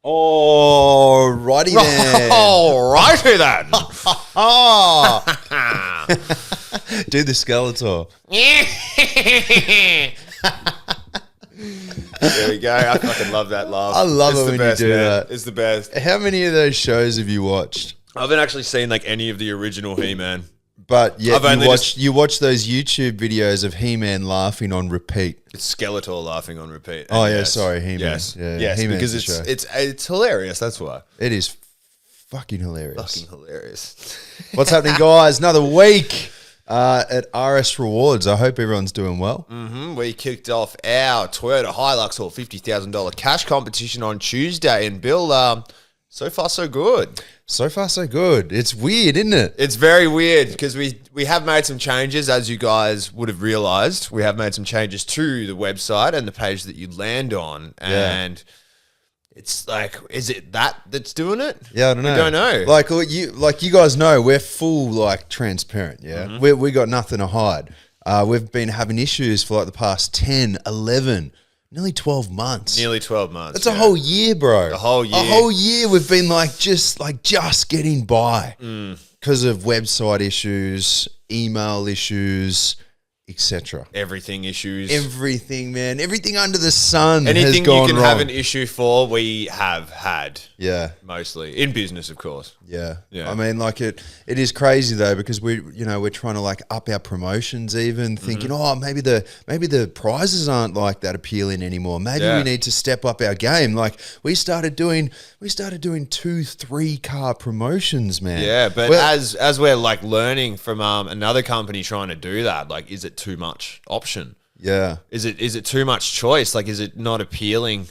Alrighty then. Alrighty then. Do the Skeletor. There we go. I fucking love that laugh. I love It's it the when best, you do man. that. It's the best. How many of those shows have you watched? I haven't actually seen like any of the original He-Man. But yeah, I've only you watch those YouTube videos of He-Man laughing on repeat. It's Skeletor laughing on repeat. Oh, And yeah, sorry, He-Man. Yes, Yeah, yes, He-Man's because the show. it's hilarious. That's why. It is fucking hilarious. Fucking hilarious. What's happening, guys? Another week at RS Rewards. I hope everyone's doing well. We kicked off our Toyota Hilux or $50,000 cash competition on Tuesday, and Bill, so far so good. So far, so good. It's weird, isn't it? It's very weird because we have made some changes, as you guys would have realized. We have made some changes to the website and the page that you land on, and it's like, is it that's doing it? Yeah, I don't know. We don't know. Like you guys know, we're full transparent. Yeah, we got nothing to hide. We've been having issues for like the past 10, 11, nearly 12 months. Nearly 12 months. That's a whole year, bro. A whole year. A whole year we've been just getting by because of website issues, email issues, etc. Everything issues. Everything, man. Everything under the sun has Anything gone you can wrong. have an issue for, we have had. Yeah. Mostly. In business, of course. Yeah. Yeah. I mean, it is crazy though, because we're trying to up our promotions even, thinking, maybe the prizes aren't that appealing anymore. Maybe we need to step up our game. We started doing 2-3 car promotions, man. Yeah, but as we're learning from another company trying to do that, is it too much option? Yeah. Is it too much choice? Is it not appealing?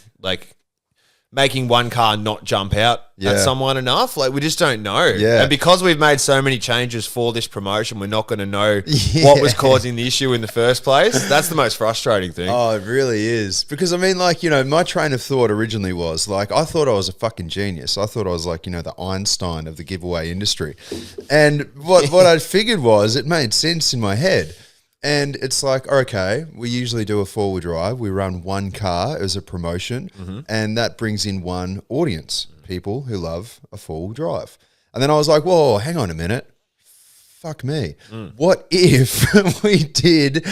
Making one car not jump out at someone enough? We just don't know. Yeah. And because we've made so many changes for this promotion, we're not going to know what was causing the issue in the first place. That's the most frustrating thing. Oh, it really is. Because, I mean, my train of thought originally was, I thought I was a fucking genius. I thought I was the Einstein of the giveaway industry. And what I figured was, it made sense in my head. And it's okay, we usually do a four-wheel drive. We run one car as a promotion, and that brings in one audience, people who love a four-wheel drive. And then I was like, whoa, hang on a minute. Fuck me. What if we did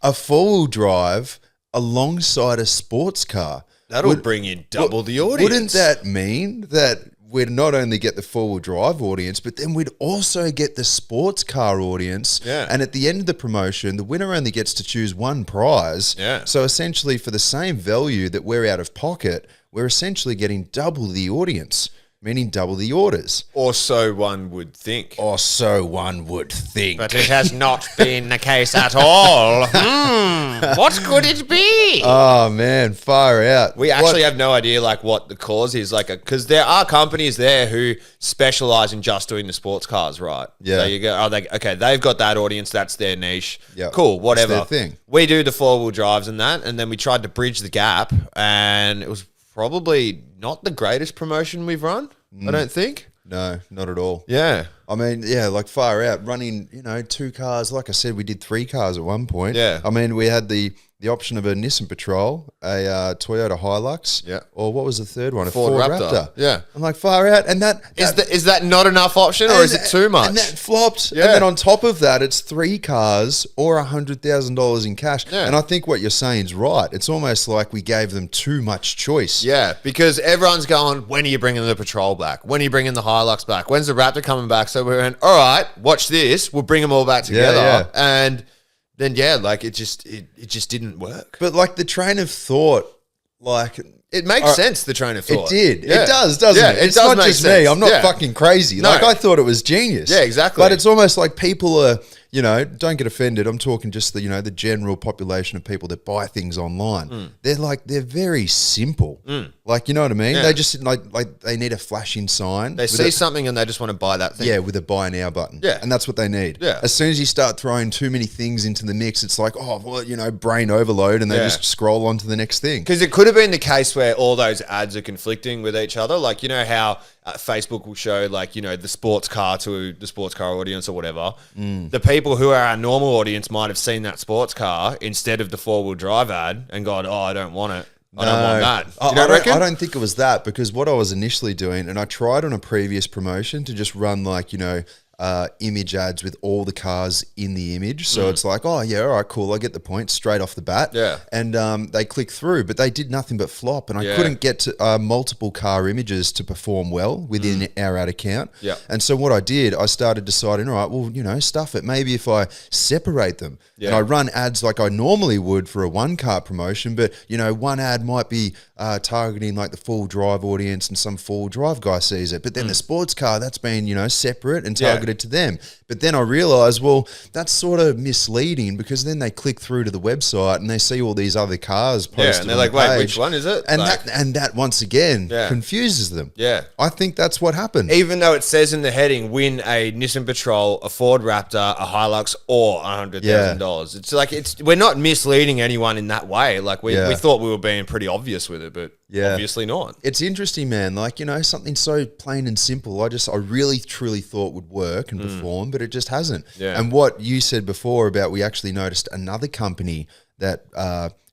a four-wheel drive alongside a sports car? That would bring in double the audience. Wouldn't that mean that we'd not only get the four-wheel drive audience, but then we'd also get the sports car audience. Yeah. And at the end of the promotion, the winner only gets to choose one prize. Yeah. So essentially, for the same value that we're out of pocket, we're essentially getting double the audience, meaning double the orders. Or so one would think. Or so one would think. But it has not been the case at all. What could it be? Oh, man, far out. We actually have no idea what the cause is, because there are companies there who specialize in just doing the sports cars, right? Yeah. So you go, they've got that audience, that's their niche. Yeah. Cool, whatever. It's their thing. We do the four-wheel drives and that, and then we tried to bridge the gap, and it was probably not the greatest promotion we've run, I don't think. No, not at all. Yeah. I mean, far out, running, 2 cars. Like I said, we did 3 cars at one point. Yeah. I mean, we had the option of a Nissan Patrol, a Toyota Hilux, or what was the third one? A Ford Raptor. Yeah. I'm far out. And that... Is that not enough option, or is it too much? And that flopped. Yeah. And then on top of that, it's 3 cars or $100,000 in cash. Yeah. And I think what you're saying is right. It's almost like we gave them too much choice. Yeah, because everyone's going, when are you bringing the Patrol back? When are you bringing the Hilux back? When's the Raptor coming back? So we went, all right, watch this. We'll bring them all back together. Yeah. And then, it just didn't work. But the train of thought, It makes sense, the train of thought. It did. Yeah. It does, doesn't it? It's does not make just sense. me. I'm not Yeah. fucking crazy. No. I thought it was genius. Yeah, exactly. But it's almost like people are, don't get offended. I'm talking just the, the general population of people that buy things online. They're very simple. You know what I mean? Yeah. They just, they need a flashing sign. They see something and they just want to buy that thing. Yeah, with a buy now button. Yeah. And that's what they need. Yeah. As soon as you start throwing too many things into the mix, it's brain overload, and they just scroll on to the next thing. Because it could have been the case where all those ads are conflicting with each other. Like, you know how Facebook will show, like, you know, the sports car to the sports car audience or whatever. The people who are our normal audience might have seen that sports car instead of the 4-wheel drive ad and gone, oh, I don't want it. I don't want that. I don't think it was that, because what I was initially doing, and I tried on a previous promotion to just run like, you know, image ads with all the cars in the image. So it's like, oh yeah, all right, cool. I get the point straight off the bat. Yeah. And they click through, but they did nothing but flop. And I couldn't get to multiple car images to perform well within our ad account. Yeah. And so what I did, I started deciding, all right, well, you know, stuff it. Maybe if I separate them and I run ads like I normally would for a 1-car promotion, but, you know, one ad might be targeting like the full drive audience and some full drive guy sees it. But then the sports car, that's been, you know, separate and targeted to them. But then I realized, well, that's sort of misleading, because then they click through to the website and they see all these other cars posted. Yeah, and they're like, wait, which one is it? And like, that once again confuses them. Yeah. I think that's what happened. Even though it says in the heading, win a Nissan Patrol, a Ford Raptor, a Hilux, or $100,000. It's like, we're not misleading anyone in that way. Like we thought we were being pretty obvious with it, but obviously not. It's interesting, man. Like, you know, something so plain and simple, I really truly thought would work and perform, but it just hasn't. Yeah. And what you said before about, we actually noticed another company that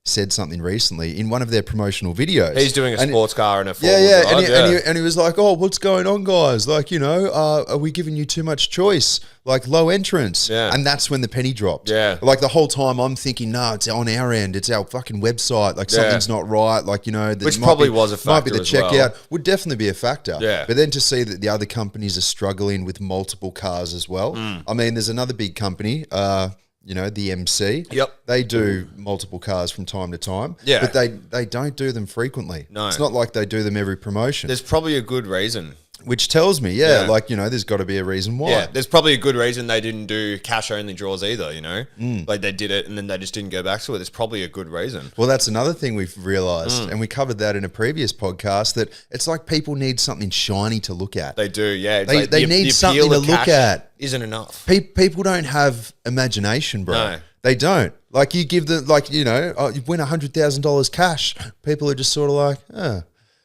said something recently in one of their promotional videos. He's doing a sports car and a Ford. And he was like, oh, what's going on, guys? Like, you know, are we giving you too much choice? Like, low entrance. Yeah. And that's when the penny dropped. Yeah. Like, the whole time I'm thinking, no, it's on our end. It's our fucking website. Like, something's not right. Like, you know. Which probably was a factor. Might be the as checkout. well. Would definitely be a factor. Yeah. But then to see that the other companies are struggling with multiple cars as well. I mean, there's another big company, you know, the MC. Yep. They do multiple cars from time to time. Yeah. But they don't do them frequently. No. It's not like they do them every promotion. There's probably a good reason. Which tells me, like, you know, there's got to be a reason why. Yeah, there's probably a good reason they didn't do cash-only draws either, you know? Like, they did it and then they just didn't go back to it. There's probably a good reason. Well, that's another thing we've realised, and we covered that in a previous podcast, that it's like people need something shiny to look at. They do, yeah. It's They like need something to look at. Isn't enough. People don't have imagination, bro. No. They don't. Like, you give them, like, you know, you win $100,000 cash. People are just sort of like,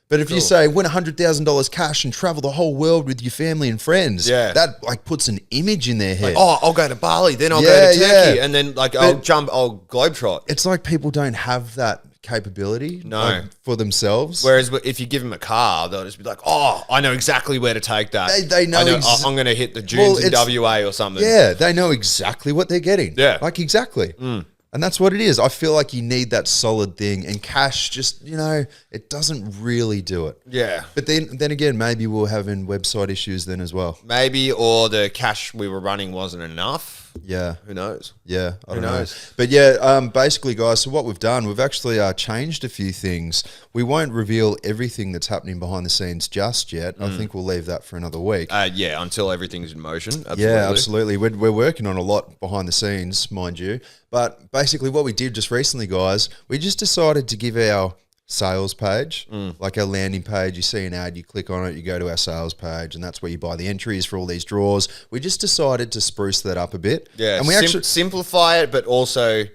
But if you say win $100,000 cash and travel the whole world with your family and friends, that like puts an image in their head. Like, oh, I'll go to Bali, then I'll go to Turkey, and then like I'll globetrot. It's like people don't have that capability like, for themselves. Whereas if you give them a car, they'll just be like, oh, I know exactly where to take that. They know, I'm going to hit the dunes in WA or something. Yeah, they know exactly what they're getting. Yeah. Like exactly. And that's what it is. I feel like you need that solid thing, and cash just, you know, it doesn't really do it. Yeah. But then again, maybe we're having website issues then as well. Maybe, or the cash we were running wasn't enough. Yeah. Who knows? Yeah, I don't know. But yeah, basically, guys, so what we've done, we've actually changed a few things. We won't reveal everything that's happening behind the scenes just yet. I think we'll leave that for another week. Yeah, until everything's in motion. Absolutely. Yeah, absolutely. We're working on a lot behind the scenes, mind you. But basically what we did just recently, guys, we just decided to give our sales page, like our landing page. You see an ad, you click on it, you go to our sales page, and that's where you buy the entries for all these draws. We just decided to spruce that up a bit. Yeah, and we actually simplify it, but also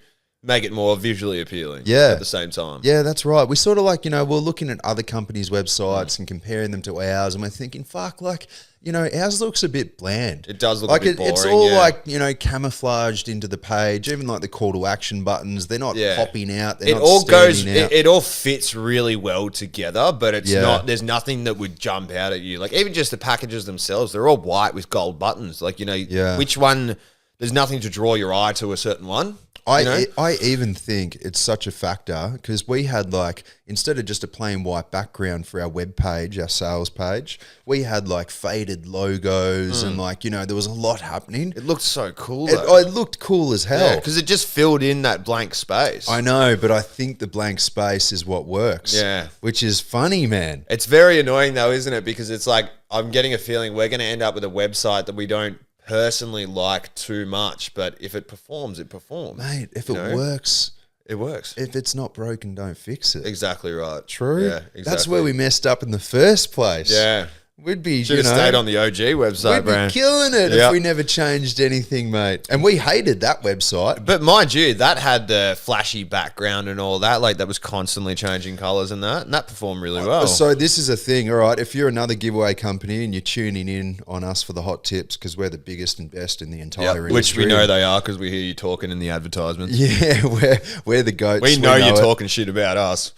make it more visually appealing at the same time. Yeah, that's right. We sort of like, you know, we're looking at other companies' websites and comparing them to ours, and we're thinking, fuck, like, you know, ours looks a bit bland. It does look like a bit boring. It's all like, you know, camouflaged into the page. Even like the call to action buttons, they're not popping out. They're not standing out. It all fits really well together, but it's not. There's nothing that would jump out at you. Like even just the packages themselves, they're all white with gold buttons. Like, you know, which one? There's nothing to draw your eye to a certain one. I even think it's such a factor because we had like, instead of just a plain white background for our web page, our sales page, we had like faded logos and like, you know, there was a lot happening. It looked so cool. It looked cool as hell. Because it just filled in that blank space. I know, but I think the blank space is what works. Yeah. Which is funny, man. It's very annoying though, isn't it? Because it's like, I'm getting a feeling we're going to end up with a website that we don't personally like too much, but if it performs, it performs. Mate, if it works, it works. If it's not broken, don't fix it. Exactly right. True. Yeah, exactly. That's where we messed up in the first place. Yeah. We'd be, Should have stayed on the OG website, we'd bro. be killing it if we never changed anything, mate. And we hated that website. But mind you, that had the flashy background and all that. Like, that was constantly changing colors and that performed really well. So this is a thing, all right? If you're another giveaway company and you're tuning in on us for the hot tips because we're the biggest and best in the entire industry. Which we know they are because we hear you talking in the advertisements. Yeah, we're the goats. We know you're talking shit about us.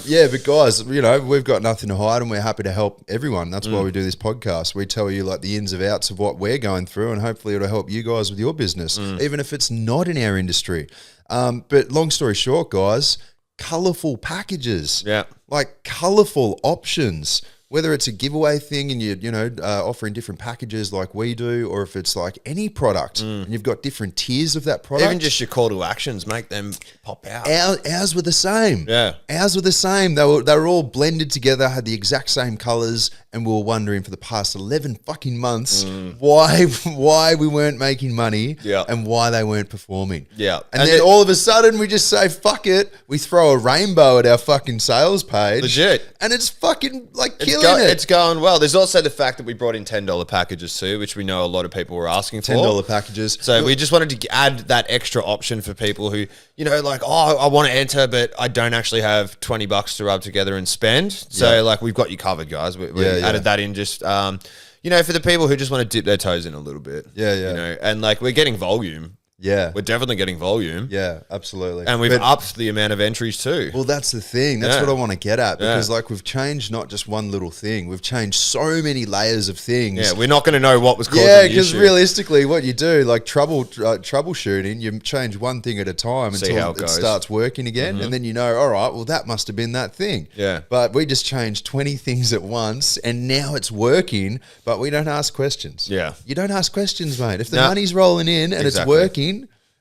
Yeah, but guys, you know, we've got nothing to hide and we're happy to help everyone. That's why we do this podcast. We tell you like the ins and outs of what we're going through and hopefully it'll help you guys with your business, even if it's not in our industry. But long story short, guys, colourful packages. Yeah. Like colourful options. Whether it's a giveaway thing and you're, offering different packages like we do, or if it's like any product and you've got different tiers of that product. Even just your call to actions, make them pop out. Ours were the same. Yeah. Ours were the same. They were all blended together, had the exact same colours, and we were wondering for the past 11 fucking months why we weren't making money and why they weren't performing. Yeah. And then all of a sudden we just say, fuck it. We throw a rainbow at our fucking sales page. Legit. And it's fucking like killing it. It's going well. There's also the fact that we brought in $10 packages too, which we know a lot of people were asking for. $10 packages. So we just wanted to add that extra option for people who, like, oh, I want to enter, but I don't actually have $20 to rub together and spend. So like, we've got you covered, guys. We added that in just, for the people who just want to dip their toes in a little bit. Yeah. And like, we're getting volume. Yeah. We're definitely getting volume. Yeah, absolutely. And we've upped the amount of entries too. Well, that's the thing. That's what I want to get at because like we've changed not just one little thing. We've changed so many layers of things. Yeah, we're not going to know what was causing the issue. Because realistically what you do, like troubleshooting, you change one thing at a time until it starts working again. And then all right, well, that must have been that thing. Yeah. But we just changed 20 things at once and now it's working, but we don't ask questions. Yeah. You don't ask questions, mate. If the money's rolling in and it's working,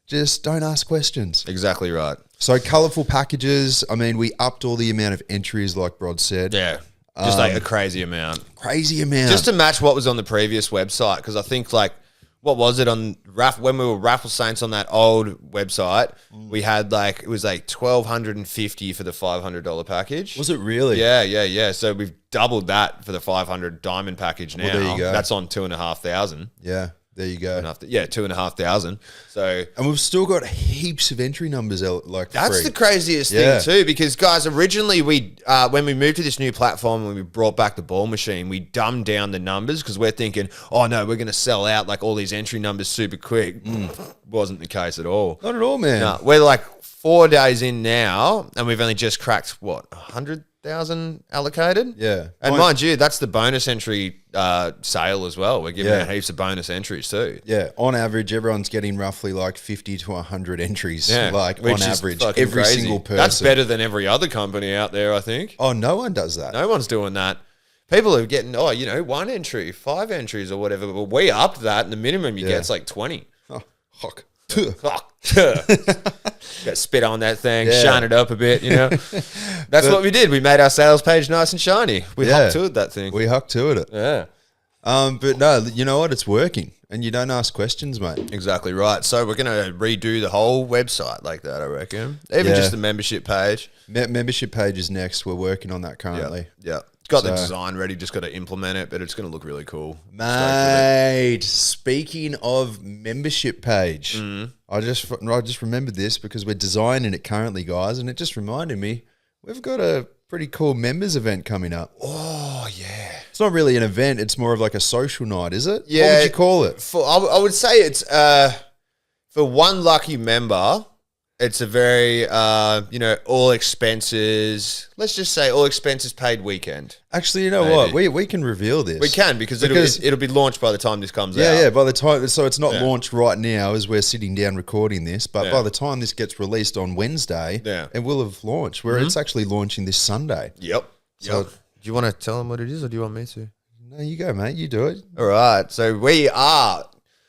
just don't ask questions. Exactly right. So colourful packages. I mean, we upped all the amount of entries, like Brod said. Yeah, just like a crazy amount. Crazy amount. Just to match what was on the previous website, because I think like, what was it on when we were Raffle Saints on that old website? We had like it was like $1,250 for the $500 package. Was it really? Yeah. So we've doubled that for the 500 diamond package now. Well, there you go. That's on 2,500. Yeah. There you go. 2,500. So, and we've still got heaps of entry numbers. Like that's free. the craziest thing too, because guys, originally we when we moved to this new platform, when we brought back the ball machine, we dumbed down the numbers because we're thinking, oh no, we're going to sell out like all these entry numbers super quick. Wasn't the case at all. Not at all, man. No, we're like 4 days in now, and we've only just cracked what 100,000 allocated. Yeah, and mind you, that's the bonus entry sale as well. We're giving out heaps of bonus entries too. Yeah, on average, everyone's getting roughly like 50 to 100 entries. Yeah, like on average, every crazy. single person. That's better than every other company out there, I think. Oh, no one does that. No one's doing that. People are getting 1 entry, 5 entries or whatever. But we upped that, and the minimum you get is like 20. Oh, fuck. Got spit on that thing, shine it up a bit, That's what we did. We made our sales page nice and shiny. We hucked to it, that thing. We hucked to it. Yeah. But no, you know what? It's working. And you don't ask questions, mate. Exactly right. So we're going to redo the whole website like that, I reckon. Even just the membership page. Membership page is next. We're working on that currently. Yeah. Got the design ready, just got to implement it, but it's going to look really cool. Mate, speaking of membership page, I just remembered this because we're designing it currently, guys, and it just reminded me we've got a pretty cool members event coming up. Oh, yeah. It's not really an event, it's more of like a social night, is it? Yeah. What would you call it? I would say it's for one lucky member. It's a very, all expenses, let's just say all expenses paid weekend. Actually, you know what? We can reveal this. We can because it'll be launched by the time this comes out. Yeah, by the time, so it's not launched right now as we're sitting down recording this, but by the time this gets released on Wednesday, it will have launched, where it's actually launching this Sunday. Yep. So, do you want to tell them what it is or do you want me to? No, you go, mate. You do it. All right. So we are...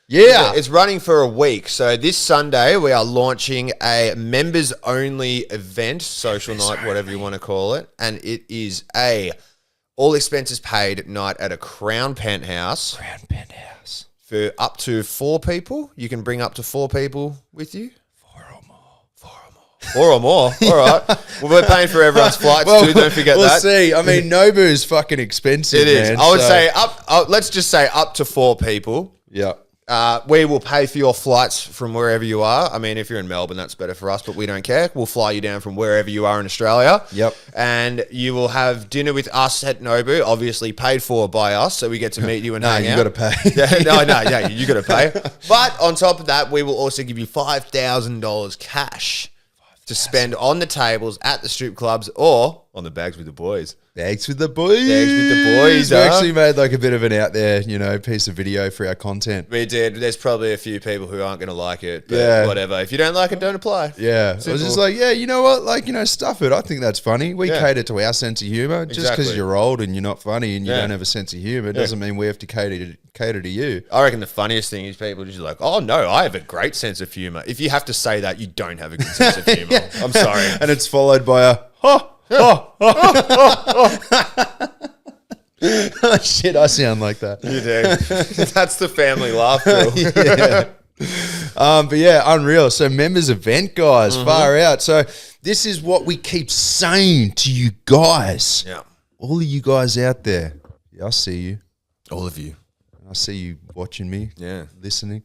Yeah. It's running for a week. So this Sunday, we are launching a members-only event, social night, whatever you want to call it. And it is a all-expenses-paid night at a Crown Penthouse. Crown Penthouse. For up to 4 people. You can bring up to 4 people with you. 4 or more. 4 or more. or more. All right. Well, we're paying for everyone's flights too. Don't forget we'll that. see. I mean, Nobu's fucking expensive. It is. Man, I would say let's just say up to 4 people. Yeah. We will pay for your flights from wherever you are. I mean, if you're in Melbourne, that's better for us, but we don't care. We'll fly you down from wherever you are in Australia. Yep. And you will have dinner with us at Nobu, obviously paid for by us, so we get to meet you and hang you out. got to pay. Yeah, you got to pay. But on top of that, we will also give you $5,000 cash to spend on the tables at the strip clubs or on the bags with the boys. Bags with the boys. Bags with the boys. We actually made like a bit of an out there, piece of video for our content. We did. There's probably a few people who aren't going to like it, but whatever. If you don't like it, don't apply. Yeah. Simple. I was just like, you know what? Like, stuff it. I think that's funny. We cater to our sense of humor. Just because you're old and you're not funny and you don't have a sense of humor doesn't mean we have to cater to you. I reckon the funniest thing is people just like, oh no, I have a great sense of humor. If you have to say that, you don't have a good sense of humor. I'm sorry. And it's followed by a oh shit, I sound like that. You do. That's the family laugh, Phil. But yeah, unreal. So members event, guys, far out. So this is what we keep saying to you guys. Yeah. All of you guys out there. Yeah, I see you. All of you. I see you watching me. Yeah. Listening.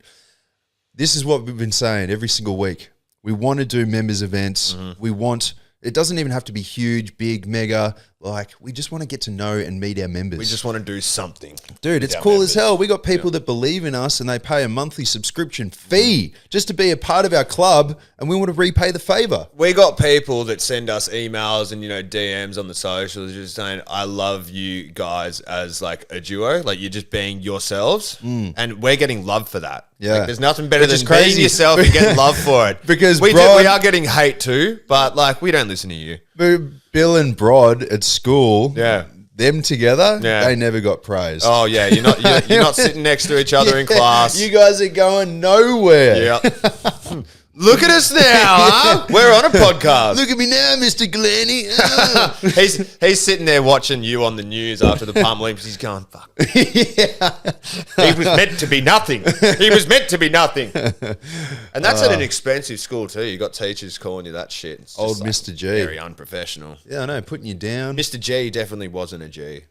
This is what we've been saying every single week. We want to do members events. We want... It doesn't even have to be huge, big, mega. Like, we just want to get to know and meet our members. We just want to do something. Dude, it's cool as hell. We got people that believe in us and they pay a monthly subscription fee just to be a part of our club, and we want to repay the favor. We got people that send us emails and, DMs on the socials just saying, I love you guys as like a duo. Like, you're just being yourselves. And we're getting love for that. Yeah. Like, there's nothing better than crazy. being yourself and getting love for it. Because we are getting hate too, but like, we don't listen to you. Bill and Brod at school, them together, they never got praise. Oh yeah, you're not sitting next to each other in class. You guys are going nowhere. Yeah. Look at us now, huh? We're on a podcast. Look at me now, Mr. Glennie. He's sitting there watching you on the news after the pummeling. He's going, fuck. He was meant to be nothing. He was meant to be nothing. And that's at an expensive school too. You got teachers calling you that shit. It's Old like Mr. G. Very unprofessional. Yeah, I know, putting you down. Mr. G definitely wasn't a G.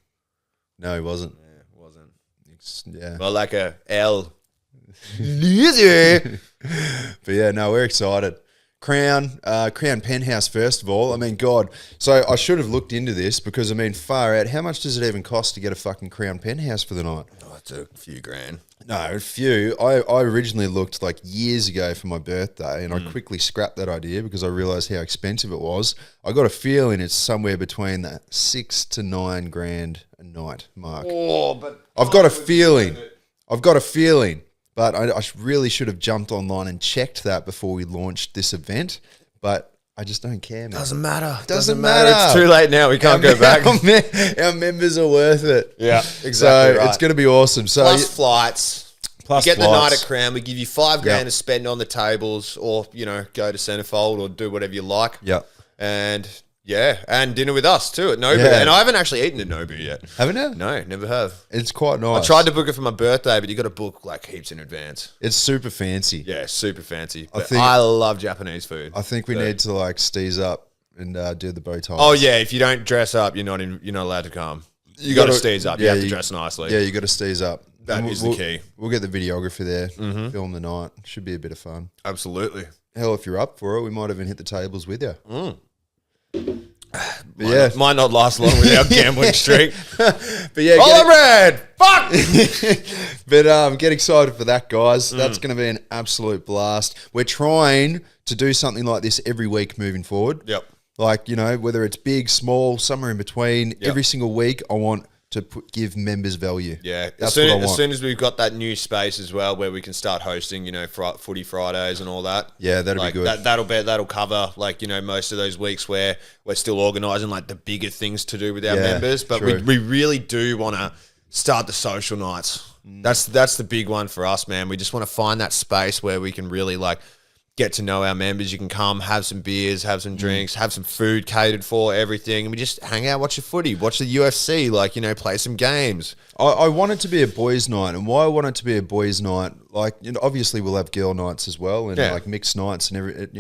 No, he wasn't. Yeah, wasn't. Yeah. Well, like a L. But yeah, no, we're excited. Crown Penthouse, first of all. I mean, God. So I should have looked into this because, I mean, far out. How much does it even cost to get a fucking Crown Penthouse for the night? Oh, it's a few grand. No, a few. I originally looked like years ago for my birthday, and I quickly scrapped that idea because I realised how expensive it was. I got a feeling it's somewhere between that 6 to 9 grand a night mark. Oh, but I've got a feeling. But I really should have jumped online and checked that before we launched this event. But I just don't care, man. Doesn't matter. Doesn't matter. It's too late now. We can't go back. Our members are worth it. Yeah, exactly. So right. It's going to be awesome. So plus flights. Plus you get flights. the night at Crown. We give you $5 grand to spend on the tables, or go to Centrefold or do whatever you like. Yeah. And dinner with us too at Nobu. Yeah. And I haven't actually eaten at Nobu yet. Haven't you? No, never have. It's quite nice. I tried to book it for my birthday, but you got to book like heaps in advance. It's super fancy. Yeah, super fancy. But I love Japanese food. I think we need to like steeze up and do the bow ties. Oh yeah, if you don't dress up, you're not allowed to come. You got to steeze up. You have to dress nicely. Yeah, you got to steeze up. That is the key. We'll get the videographer there, film the night. Should be a bit of fun. Absolutely. Hell, if you're up for it, we might even hit the tables with you. Might not last long with our gambling streak. But yeah, red. Fuck. But get excited for that, guys. That's going to be an absolute blast. We're trying to do something like this every week moving forward. Yep. Like, whether it's big, small, somewhere in between, every single week, I want to give members value. Yeah, that's what I want. As soon as we've got that new space as well, where we can start hosting, footy Fridays and all that. Yeah, that'll be good. That'll cover most of those weeks where we're still organising like the bigger things to do with our members. But we really do want to start the social nights. That's the big one for us, man. We just want to find that space where we can really like get to know our members. You can come, have some beers, have some drinks, have some food catered for, everything. And we just hang out, watch the footy, watch the UFC, like, you know, play some games. I want it to be a boys' night. And why I want it to be a boys' night, like, you know, obviously we'll have girl nights as well, and like mixed nights and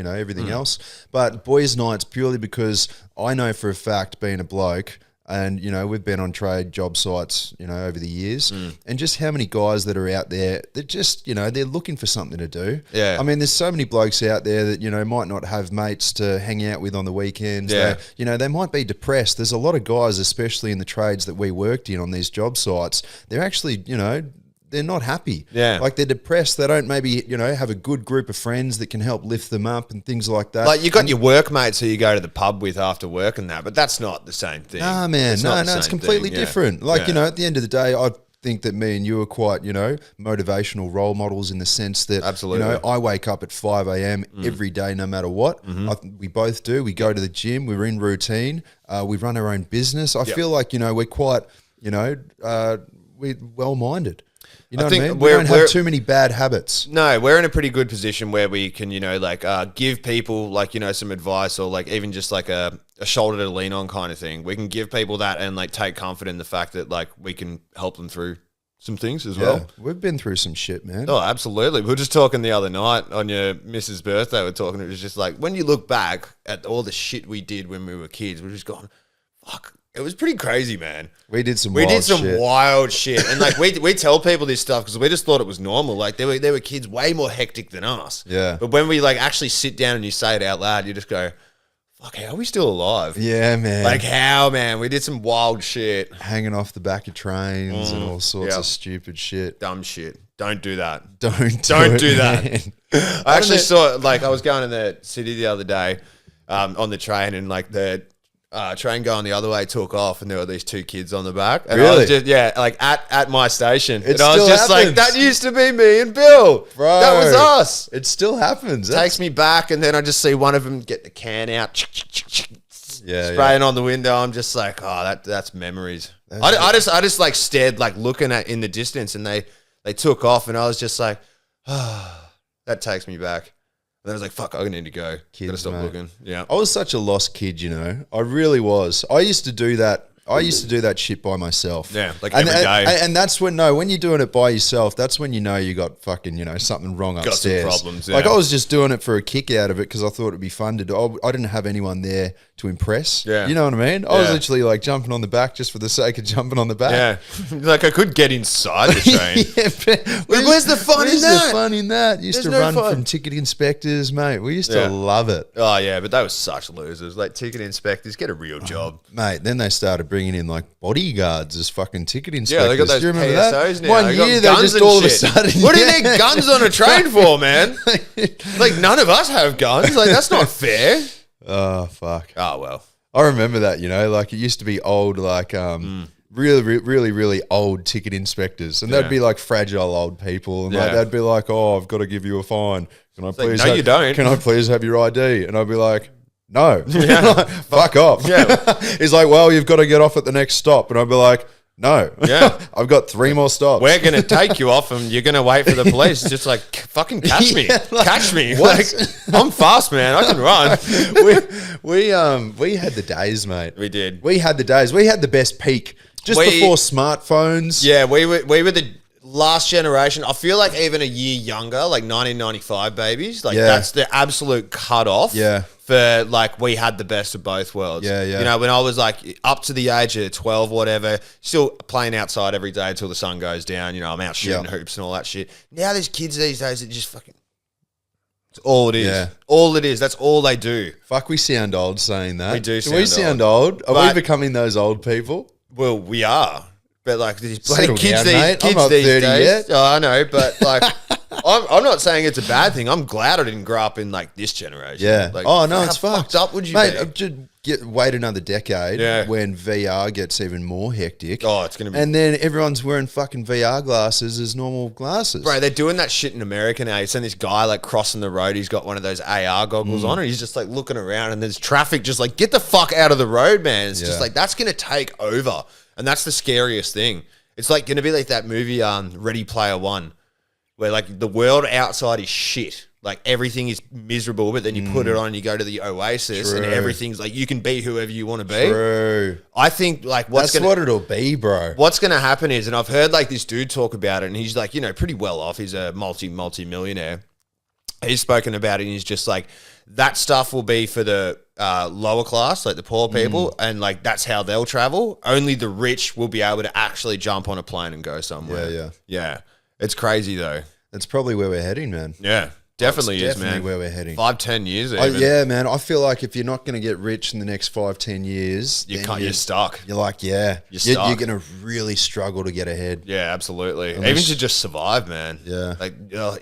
everything else. But boys' nights purely because I know for a fact, being a bloke, and, you know, we've been on trade job sites, you know, over the years, and just how many guys that are out there that just, you know, they're looking for something to do. Yeah. I mean, there's so many blokes out there that, you know, might not have mates to hang out with on the weekends. Yeah. You know, they might be depressed. There's a lot of guys, especially in the trades that we worked in on these job sites, they're actually, you know, they're not happy. Yeah. Like, they're depressed. They don't maybe, you know, have a good group of friends that can help lift them up and things like that. Like, you got your workmates who you go to the pub with after work and that, but that's not the same thing. Nah, man. It's completely different. Like, you know, at the end of the day, I think that me and you are quite, you know, motivational role models in the sense that, absolutely, you know, I wake up at 5 a.m. every day, no matter what. We both do. We go to the gym. We're in routine. We run our own business. I feel like, you know, we're quite, you know, we're well-minded. You know what I mean? We don't have too many bad habits. No, we're in a pretty good position where we can, you know, like give people, like, you know, some advice, or like even just like a shoulder to lean on kind of thing. We can give people that and like take comfort in the fact that like we can help them through some things as well. We've been through some shit, man. Oh, absolutely. We were just talking the other night on your missus' birthday. We're talking, it was just like, when you look back at all the shit we did when we were kids, we're just going, fuck. It was pretty crazy, man. We did some wild shit. And like we tell people this stuff because we just thought it was normal. Like there were kids way more hectic than us. Yeah. But when we like actually sit down and you say it out loud, you just go, fuck, how are we still alive? Yeah, man. Like, how, man? We did some wild shit. Hanging off the back of trains and all sorts of stupid shit. Dumb shit. Don't do that. Don't do that. I actually saw, like, I was going in the city the other day on the train, and like the train going the other way took off, and there were these two kids on the back. And really? I was just, like at my station. It and I was just happens. like, that used to be me and Bill. Bro, that was us. It still happens. Takes me back, and then I just see one of them get the can out, spraying on the window. I'm just like, oh, that's memories. I just like stared, like looking at in the distance, and they took off, and I was just like, oh, that takes me back. And then I was like, fuck, I need to go. Gotta stop looking. Yeah. I was such a lost kid, you know. I really was. I used to do that. I used to do that shit by myself. Yeah, like every day. And that's when, when you're doing it by yourself, that's when you know you got fucking, you know, something wrong upstairs. Got some problems, yeah. Like, I was just doing it for a kick out of it because I thought it'd be fun to do. I didn't have anyone there to impress. Yeah. You know what I mean? I was literally like jumping on the back just for the sake of jumping on the back. Yeah. Like, I could get inside the train. Where's the fun in that? Where's the fun in that? Used There's to no run fun. from ticket inspectors, mate. We used to love it. Oh, yeah, but they were such losers. Like, ticket inspectors, get a real job. Mate, then they started bringing in like bodyguards as fucking ticket inspectors. Yeah, they got those do you remember PSOs that? now. One They got year they guns just and all of a shit. sudden. What do you need guns on a train for, man? Like, none of us have guns. Like, that's not fair. Oh, fuck. Oh, well. I remember that, you know, like it used to be old, like really old ticket inspectors. And they'd be like fragile old people. And like, they'd be like, oh, I've got to give you a fine. Can I please? Like, no, you don't. Can I please have your ID? And I'd be like, no. Fuck off. Yeah. He's like, well, you've got to get off at the next stop. And I'd be like, no. Yeah. I've got 3 more stops. We're going to take you off and you're going to wait for the police. Just like, fucking catch me. Catch me. Like, I'm fast, man. I can run. We had the days, mate. We did. We had the days. We had the best peak just before smartphones. Yeah, we were the last generation. I feel like even a year younger, like 1995 babies. Like, that's the absolute cutoff. Yeah. For like, we had the best of both worlds. Yeah, yeah. You know, when I was like up to the age of 12 or whatever, still playing outside every day until the sun goes down. You know, I'm out shooting hoops and all that shit. Now there's kids these days that just fucking, it's all it is. Yeah. All it is. That's all they do. Fuck, we sound old saying that. We do we sound old? Are But- we becoming those old people? Well, we are. But like these bloody Settle kids, down, mate. I'm kids not these 30 days. yet. Oh, I know, but like, I'm not saying it's a bad thing. I'm glad I didn't grow up in like this generation. Yeah. Like, Oh, no, how it's fucked. up would you Mate, be? just wait another decade Yeah. when VR gets even more hectic. Oh, it's gonna be. And then everyone's wearing fucking VR glasses as normal glasses. Bro, they're doing that shit in America now. You send this guy like crossing the road. He's got one of those AR goggles on, and he's just like looking around, and there's traffic. Just like, get the fuck out of the road, man. It's just like, that's gonna take over, and that's the scariest thing. It's like gonna be like that movie, Ready Player One, where like the world outside is shit, like everything is miserable, but then you put it on and you go to the oasis and everything's like, you can be whoever you want to be. True. I think like That's what it'll be, bro. What's going to happen is, and I've heard like this dude talk about it, and he's like, you know, pretty well off. He's a multi-millionaire. He's spoken about it, and he's just like, that stuff will be for the lower class, like the poor people, and like that's how they'll travel. Only the rich will be able to actually jump on a plane and go somewhere. Yeah. It's crazy though. That's probably where we're heading, man. Yeah. Definitely is, definitely man. where we're heading. 5-10 years even. Yeah, man. I feel like if you're not going to get rich in the next 5-10 years, you're stuck. You're like, you're going to really struggle to get ahead. Yeah, absolutely. Even to just survive, man. Yeah. Like,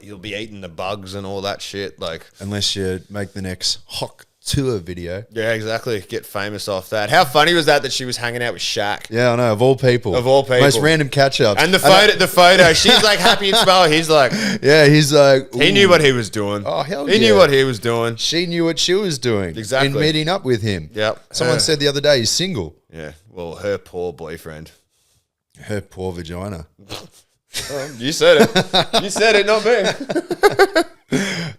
you'll be eating the bugs and all that shit. Like, unless you make the next Hawk Tour video. Yeah, exactly. Get famous off that. How funny was that she was hanging out with Shaq? Yeah, I know. Of all people. Most random catch-ups. And the photo, she's like happy and smiling. He's like... Yeah, he's like... He knew what he was doing. Oh, hell He knew what he was doing. She knew what she was doing. Exactly. In meeting up with him. Yep. Someone said the other day he's single. Yeah. Well, her poor boyfriend. Her poor vagina. You said it. You said it, not me.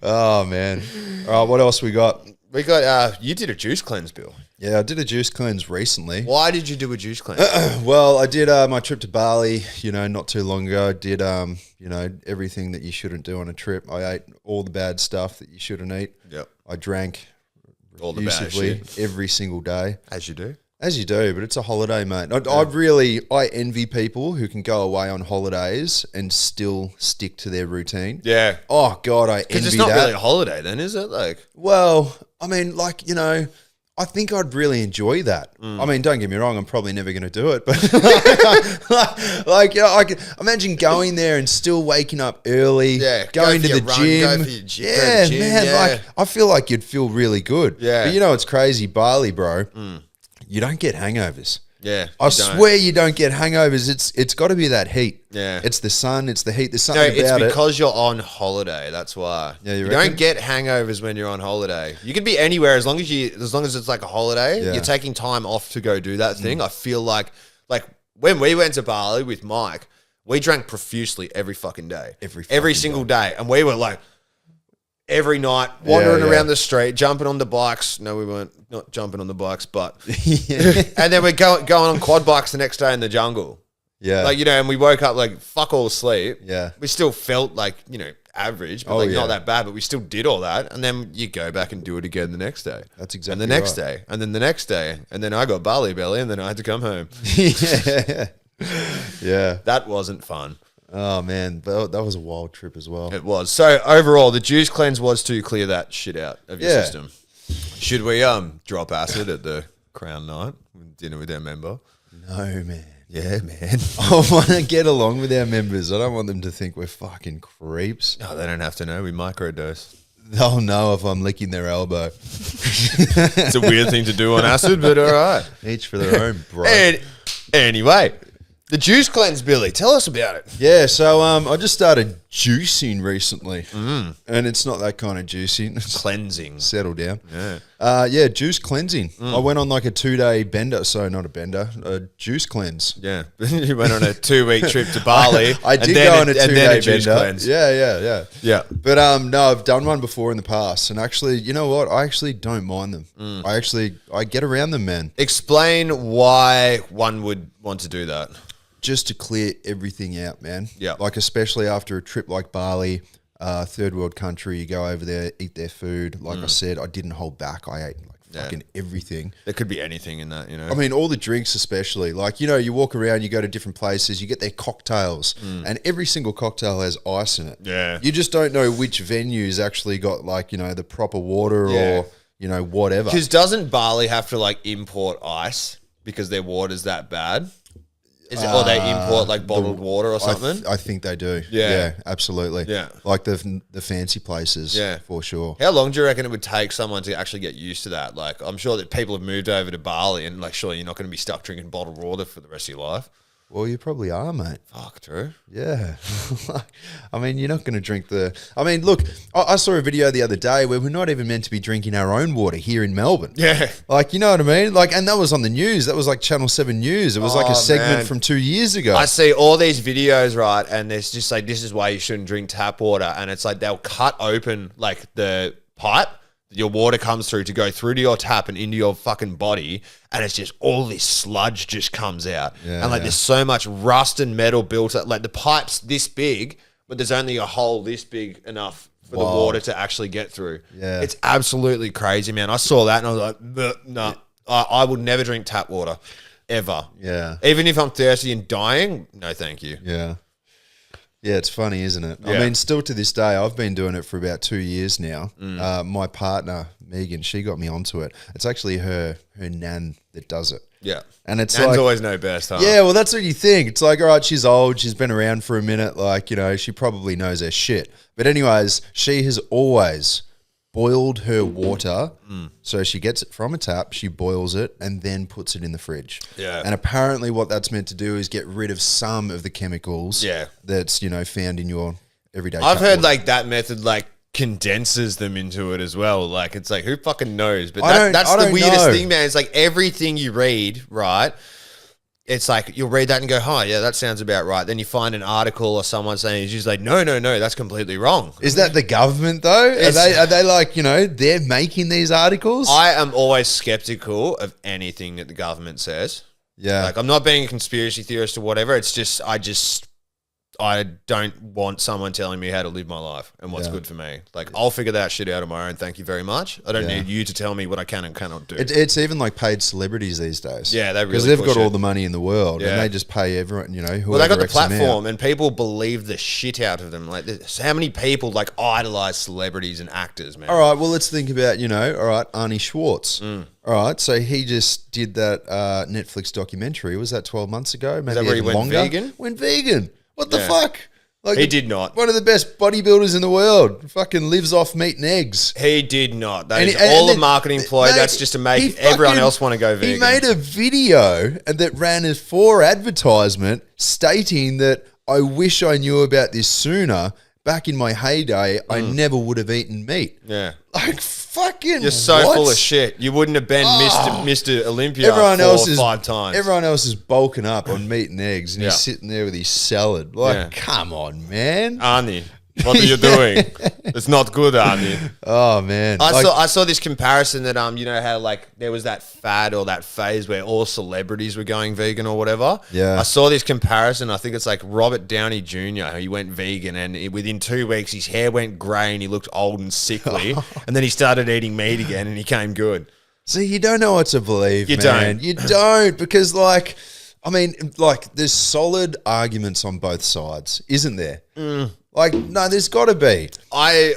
Oh, man. All right, what else we got? We got, you did a juice cleanse, Bill. Yeah, I did a juice cleanse recently. Why did you do a juice cleanse? Well, I did my trip to Bali, not too long ago. I did, everything that you shouldn't do on a trip. I ate all the bad stuff that you shouldn't eat. Yep. I drank all the bad shit. Every single day. As you do. As you do, but it's a holiday, mate. I envy people who can go away on holidays and still stick to their routine. Yeah. Oh, God, I envy that. Because it's not really a holiday then, is it? Like, well, I mean, I think I'd really enjoy that. I mean, don't get me wrong, I'm probably never going to do it, but I can imagine going there and still waking up early, going to the gym. Man, I feel like you'd feel really good. Yeah. But it's crazy, Bali, bro. You don't get hangovers. Yeah. I swear you don't get hangovers. It's got to be that heat. Yeah. It's the sun. It's the heat. There's something about it. It's because you're on holiday. That's why. Yeah, you don't get hangovers when you're on holiday. You can be anywhere as long as it's like a holiday. Yeah. You're taking time off to go do that thing. I feel like when we went to Bali with Mike, we drank profusely every fucking day. Every single day. And we were like, every night, wandering around the street, jumping on the bikes. No, we weren't not jumping on the bikes, but and then we're going on quad bikes the next day in the jungle. Yeah, and we woke up like fuck all asleep. Yeah, we still felt like average, but not that bad. But we still did all that, and then you go back and do it again the next day. That's exactly. And the next day, and then the next day, and then I got Bali belly, and then I had to come home. Yeah, that wasn't fun. Oh, man, that was a wild trip as well. It was. So, overall, the juice cleanse was to clear that shit out of your system. Should we drop acid at the Crown night, dinner with our member? No, man. Yeah, man. I want to get along with our members. I don't want them to think we're fucking creeps. No, they don't have to know. We microdose. They'll know if I'm licking their elbow. It's a weird thing to do on acid, but all right. Each for their own, bro. Anyway. The juice cleanse, Billy. Tell us about it. Yeah, so I just started juicing recently, and it's not that kind of juicing. It's cleansing. Settle down. Yeah. Juice cleansing. I went on like a 2-day bender. So not a bender, a juice cleanse. Yeah, you went on a 2-week trip to Bali. I did go on a 2-day bender. Cleanse. Yeah. But no, I've done one before in the past, and actually, you know what? I actually don't mind them. I get around them, man. Explain why one would want to do that. Just to clear everything out, man. Yeah. Like, especially after a trip like Bali, third world country, you go over there, eat their food. Like I said, I didn't hold back. I ate fucking everything. There could be anything in that, I mean, all the drinks especially. Like, you walk around, you go to different places, you get their cocktails, and every single cocktail has ice in it. Yeah. You just don't know which venues actually got, like, the proper water or, whatever. Because doesn't Bali have to, like, import ice because their water's that bad? Is it, or they import like bottled water or something? I think they do. Yeah, absolutely. Yeah. Like the fancy places, for sure. How long do you reckon it would take someone to actually get used to that? Like, I'm sure that people have moved over to Bali and like, surely you're not going to be stuck drinking bottled water for the rest of your life. Well, you probably are, mate. Fuck, true. Yeah. I mean, you're not going to drink I mean, look, I saw a video the other day where we're not even meant to be drinking our own water here in Melbourne. Yeah. Like, you know what I mean? Like, and that was on the news. That was like Channel 7 News. It was like a segment from 2 years ago. I see all these videos, right? And there's just like, this is why you shouldn't drink tap water. And it's like, they'll cut open like the pipe your water comes through to go through to your tap and into your fucking body, and it's just all this sludge just comes out. Yeah, and like there's so much rust and metal built up. Like the pipe's this big, but there's only a hole this big enough for the water to actually get through. Yeah. It's absolutely crazy, man. I saw that and I was like, no, I would never drink tap water ever. Yeah. Even if I'm thirsty and dying, no thank you. Yeah. Yeah, it's funny, isn't it? Yeah. I mean, still to this day, I've been doing it for about 2 years now. My partner, Megan, she got me onto it. It's actually her nan that does it. Yeah. And it's Nan's like, always know best, huh? yeah, well, that's what you think. It's like, all right, she's old. She's been around for a minute. Like, you know, she probably knows her shit. But anyways, she has always boiled her water. So she gets it from a tap, she boils it, and then puts it in the fridge. Yeah. And apparently what that's meant to do is get rid of some of the chemicals that's, you know, found in your everyday I've tap heard water. like that method like condenses them into it as well. Like it's like, who fucking knows? But I that's the don't weirdest know. thing, man. It's like everything you read, right? It's like you'll read that and go, oh, yeah, that sounds about right. Then you find an article or someone saying, it's just like, no, that's completely wrong. Is that the government though? Are they like, you know, they're making these articles? I am always skeptical of anything that the government says. Yeah. Like I'm not being a conspiracy theorist or whatever. It's just, I don't want someone telling me how to live my life and what's good for me. Like, I'll figure that shit out on my own. Thank you very much. I don't need you to tell me what I can and cannot do. It's even like paid celebrities these days. Yeah, they really because they've push got all it. the money in the world, Yeah. and they just pay everyone. You know, whoever Well, they got the X them out. platform, and people believe the shit out of them. Like, how many people like idolize celebrities and actors, man? All right, well, let's think about, you know, all right, Arnie Schwartz. All right, so he just did that Netflix documentary. Was that 12 months ago? Maybe that where he even went longer? vegan? Went vegan. What the Yeah. fuck? Like, He did not. One of the best bodybuilders in the world. Fucking lives off meat and eggs. He did not. That And is he- and all a then- marketing ploy. mate, That's just to he make everyone fucking- else want to go vegan. He made a video that ran as for advertisement stating that I wish I knew about this sooner. Back in my heyday, I never would have eaten meat. Yeah. Like, fucking You're so what? full of shit. You wouldn't have been Mr. Olympia Everyone 4 else or is 5 times. Everyone else is bulking up on meat and eggs, and he's Yeah. sitting there with his salad. Like, Yeah. come on, man. Arnie, what are you doing? It's not good, Arnie. Oh man, I saw this comparison that you know how like there was that fad or that phase where all celebrities were going vegan or whatever. Yeah. I saw this comparison. I think it's like Robert Downey Jr. He went vegan and within 2 weeks his hair went grey and he looked old and sickly, and then he started eating meat again and he came good. See, you don't know what to believe, You man. don't. You don't, because like, I mean, like, there's solid arguments on both sides, isn't there? Like, no, there's got to be. I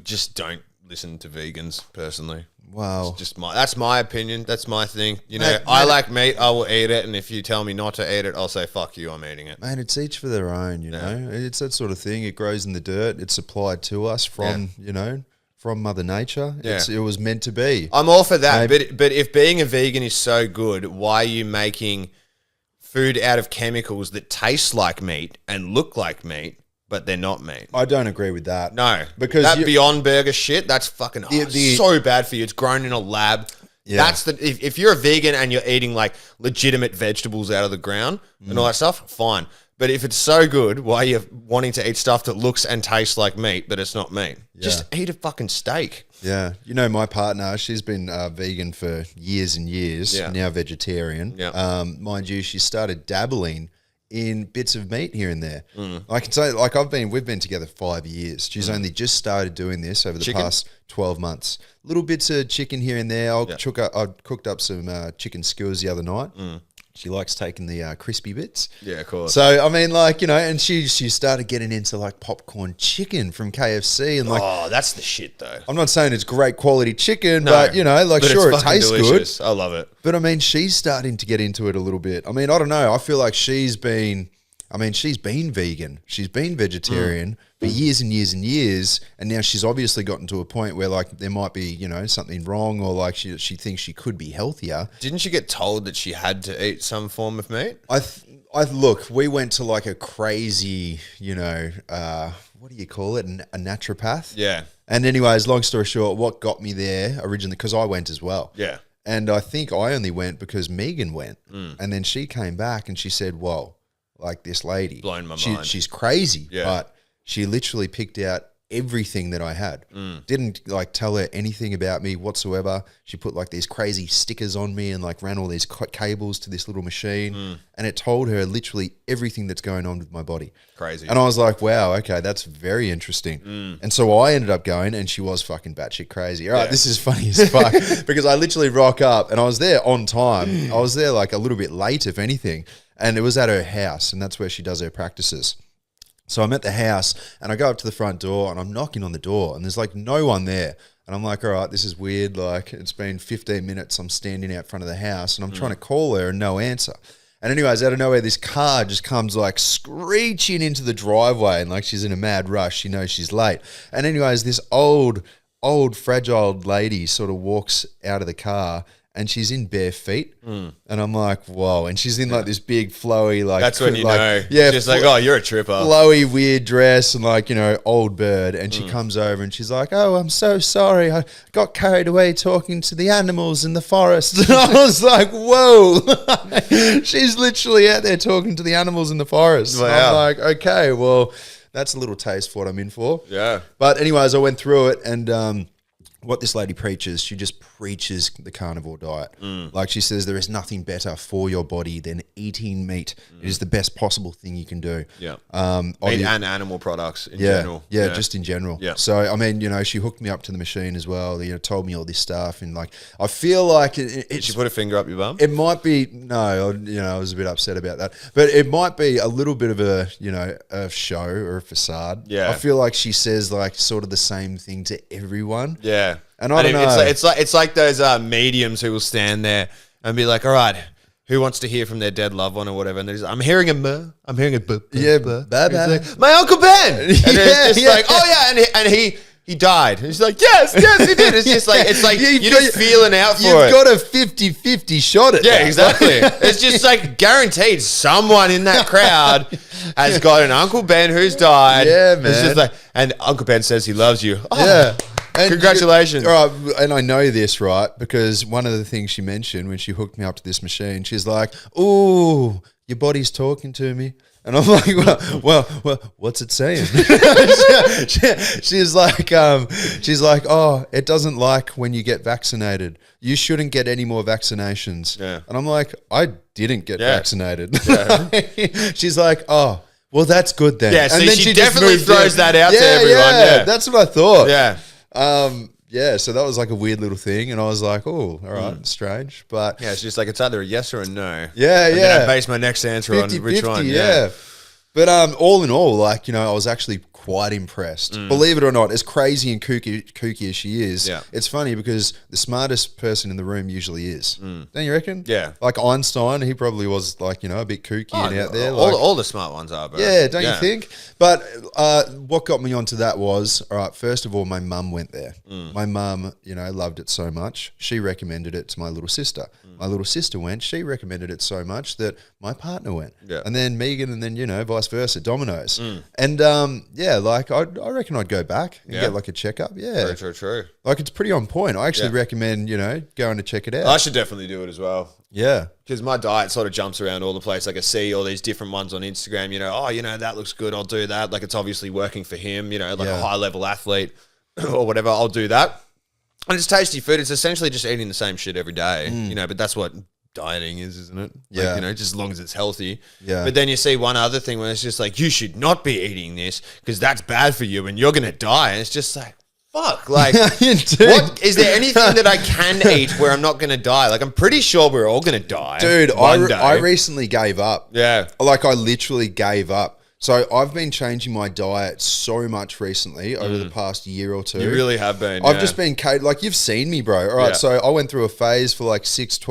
just don't listen to vegans personally. Wow. Just that's my opinion. That's my thing. You know, Mate, I like meat. I will eat it, and if you tell me not to eat it, I'll say fuck you. I'm eating it. Man, it's each for their own, you know. It's that sort of thing. It grows in the dirt. It's supplied to us from, you know, from Mother Nature. Yeah. It was meant to be. I'm all for that. But if being a vegan is so good, why are you making food out of chemicals that taste like meat and look like meat, but they're not meat? I don't agree with that. No, Because that you- Beyond Burger shit, that's fucking so bad for you. It's grown in a lab. Yeah. That's if you're a vegan and you're eating like legitimate vegetables out of the ground and all that stuff, fine. But if it's so good, why are you wanting to eat stuff that looks and tastes like meat, but it's not meat? Just eat a fucking steak. Yeah. You know, my partner, she's been vegan for years and years, Yeah. now vegetarian. Yeah. Mind you, she started dabbling in bits of meat here and there. Mm. I can say, like, we've been together 5 years. She's only just started doing this over the Chicken? past 12 months. Little bits of chicken here and there. I cooked up some chicken skewers the other night. She likes taking the crispy bits. Yeah, of course. So, I mean, like, you know, and she started getting into, like, popcorn chicken from KFC. And, like, Oh, that's the shit, though. I'm not saying it's great quality chicken, No, but, you know, like, but sure, it it's fucking tastes delicious. good. I love it. But, I mean, she's starting to get into it a little bit. I mean, I don't know. I feel like she's been vegan. She's been vegetarian for years and years and years. And now she's obviously gotten to a point where, like, there might be, you know, something wrong, or, like, she thinks she could be healthier. Didn't she get told that she had to eat some form of meat? Look, we went to like a crazy, what do you call it? A naturopath. Yeah. And anyways, long story short, what got me there originally, because I went as well. Yeah. And I think I only went because Megan went. And then she came back and she said, whoa, like this lady. Blown my mind. She's crazy. Yeah. But she literally picked out everything that I had. Didn't like tell her anything about me whatsoever. She put like these crazy stickers on me and like ran all these cables to this little machine. And it told her literally everything that's going on with my body. Crazy. And I was like, wow, okay, that's very interesting. And so I ended up going, and she was fucking batshit crazy. All right, this is funny as fuck because I literally rock up and I was there on time. I was there like a little bit late, if anything. And it was at her house, and that's where she does her practices. So I'm at the house and I go up to the front door and I'm knocking on the door and there's like no one there. And I'm like, all right, this is weird. Like it's been 15 minutes. I'm standing out front of the house and I'm trying to call her and no answer. And anyways, out of nowhere, this car just comes like screeching into the driveway and like she's in a mad rush. She knows she's late. And anyways, this old fragile lady sort of walks out of the car and she's in bare feet. And I'm like, whoa. And she's in like this big flowy, like... That's when you know. Yeah. Just like, oh, you're a tripper. Flowy, weird dress and like, old bird. And she comes over and she's like, oh, I'm so sorry. I got carried away talking to the animals in the forest. And I was like, whoa. She's literally out there talking to the animals in the forest. Wow. I'm like, okay, well, that's a little taste for what I'm in for. Yeah. But anyways, I went through it and... what this lady preaches, she just preaches the carnivore diet. Like she says, there is nothing better for your body than eating meat. It is the best possible thing you can do. Yeah. Meat and animal products in general. Yeah, just in general. Yeah. So, I mean, she hooked me up to the machine as well, told me all this stuff. And like, I feel like Did she put a finger up your bum? it might be, no, I was a bit upset about that. But it might be a little bit of a, a show or a facade. Yeah. I feel like she says like sort of the same thing to everyone. Yeah. And I don't know. It's like those mediums who will stand there and be like, all right, who wants to hear from their dead loved one or whatever? And I'm hearing a buh. I'm hearing a buh. Yeah, like, my Uncle Ben. And it's just like, oh yeah, and he died. And she's like, yes, he did. It's just like, you're just feeling out for it. You've got a 50-50 shot at Yeah, that. exactly. It's just like guaranteed someone in that crowd has got an Uncle Ben who's died. Yeah, man. It's just like, and Uncle Ben says he loves you. Oh, Yeah. And congratulations. And I know this, right? Because one of the things she mentioned when she hooked me up to this machine, she's like, ooh, your body's talking to me. And I'm like, well, what's it saying? she's like, oh, it doesn't like when you get vaccinated. You shouldn't get any more vaccinations. Yeah. And I'm like, I didn't get vaccinated. Yeah. She's like, oh, well, that's good then. Yeah, so and then she just definitely moved throws in. that out to everyone. Yeah, that's what I thought. Yeah. So that was like a weird little thing, and I was like, "Oh, all right, strange," but Yeah, it's just like it's either a yes or a no. yeah, And yeah. then I base my next answer on which one. yeah. But all in all, like I was actually quite impressed. Believe it or not, as crazy and kooky as she is, it's funny because the smartest person in the room usually is. Don't you reckon? Yeah. Like Einstein, he probably was like a bit kooky and out there. All the smart ones are, bro. Yeah, don't you think? But what got me onto that was, all right, first of all, my mum went there. My mum, loved it so much. She recommended it to my little sister. My little sister went. She recommended it so much that my partner went. Yeah. And then Megan and then, vice versa, Domino's. And, like I reckon I'd go back and get like a checkup. Yeah. True. Like it's pretty on point. I actually recommend, going to check it out. I should definitely do it as well. Yeah. Because my diet sort of jumps around all the place. Like I see all these different ones on Instagram, that looks good. I'll do that. Like it's obviously working for him, like a high level athlete or whatever. I'll do that. And it's tasty food. It's essentially just eating the same shit every day, but that's what dieting is, isn't it? Yeah. Just as long as it's healthy. Yeah. But then you see one other thing where it's just like, you should not be eating this because that's bad for you and you're going to die. And it's just like, fuck. Like, what is there anything that I can eat where I'm not going to die? Like, I'm pretty sure we're all going to die. Dude, one day. I recently gave up. Yeah. Like, I literally gave up. So I've been changing my diet so much recently over the past year or two. You really have been. I've just been like you've seen me, bro. All right, Yeah. so I went through a phase for like 6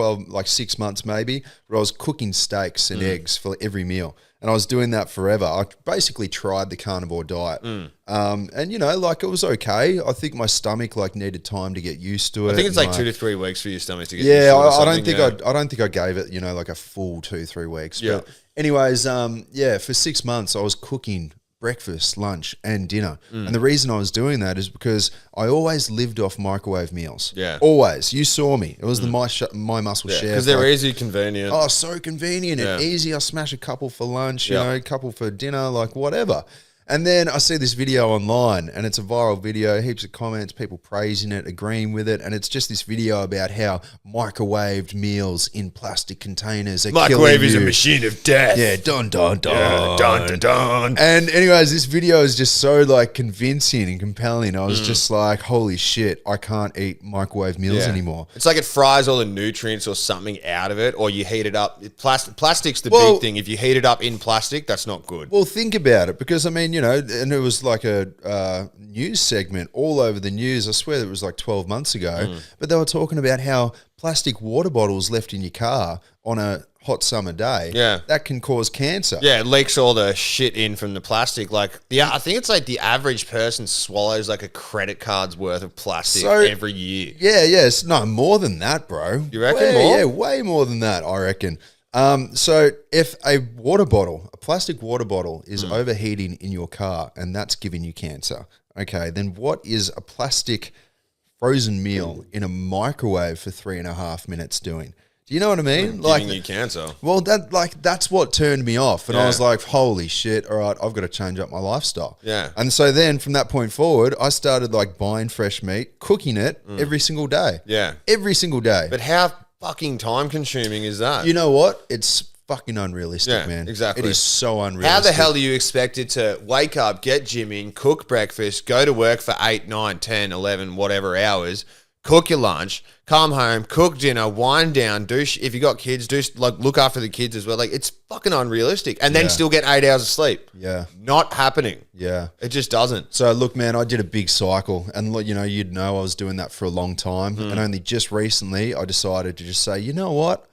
months maybe, where I was cooking steaks and eggs for every meal. and I was doing that forever. I basically tried the carnivore diet. And, you know, like it was okay. I think my stomach like needed time to get used to it. I think it's and, like 2 to 3 weeks for your stomach to get used to it. Yeah, or I don't something, think I don't think I gave it, you know, like a full 2-3 weeks. Yeah. But anyways, yeah, for 6 months I was cooking breakfast, lunch, and dinner. And the reason I was doing that is because I always lived off microwave meals. Yeah. Always. You saw me. It was the My Muscle Chef. Because they're easy, convenient. Oh, so convenient and Yeah. easy. I smash a couple for lunch, Yeah. you know, a couple for dinner, like whatever. And then I see this video online and it's a viral video, heaps of comments, people praising it, agreeing with it. And it's just this video about how microwaved meals in plastic containers are Microwave killing is a you. machine of death. Yeah, dun, dun, dun. Yeah, dun, dun, dun. And anyways, this video is just so like convincing and compelling. I was just like, holy shit, I can't eat microwave meals anymore. It's like it fries all the nutrients or something out of it, or you heat it up. Plastic's the Well- big thing. If you heat it up in plastic, that's not good. Well, think about it, because I mean, you know, and it was like a news segment all over the news. I swear it was like 12 months ago, but they were talking about how plastic water bottles left in your car on a hot summer day, that can cause cancer. Yeah, it leaks all the shit in from the plastic. Like, I think it's like the average person swallows like a credit card's worth of plastic every year. Yeah, yes, no, more than that, bro. You reckon more? Yeah, way more than that, I reckon. So if a plastic water bottle is overheating in your car and that's giving you cancer, okay, then what is a plastic frozen meal in a microwave for 3.5 minutes doing? Do you know what I mean? Giving you cancer. Well, that's what turned me off. And I was like, holy shit, all right, I've got to change up my lifestyle. Yeah. And so then from that point forward, I started like buying fresh meat, cooking it every single day. Yeah. Every single day. But how fucking time consuming is that? You know what? It's fucking unrealistic, man. Exactly. It is so unrealistic. How the hell are you expected to wake up, get gym in, cook breakfast, go to work for 8, 9, 10, 11, whatever hours, cook your lunch, come home, cook dinner, wind down, if you got kids, look after the kids as well. Like, it's fucking unrealistic. And then still get 8 hours of sleep. Yeah. Not happening. Yeah. It just doesn't. So look, man, I did a big cycle, and you know, you'd know I was doing that for a long time, and only just recently I decided to just say, you know what?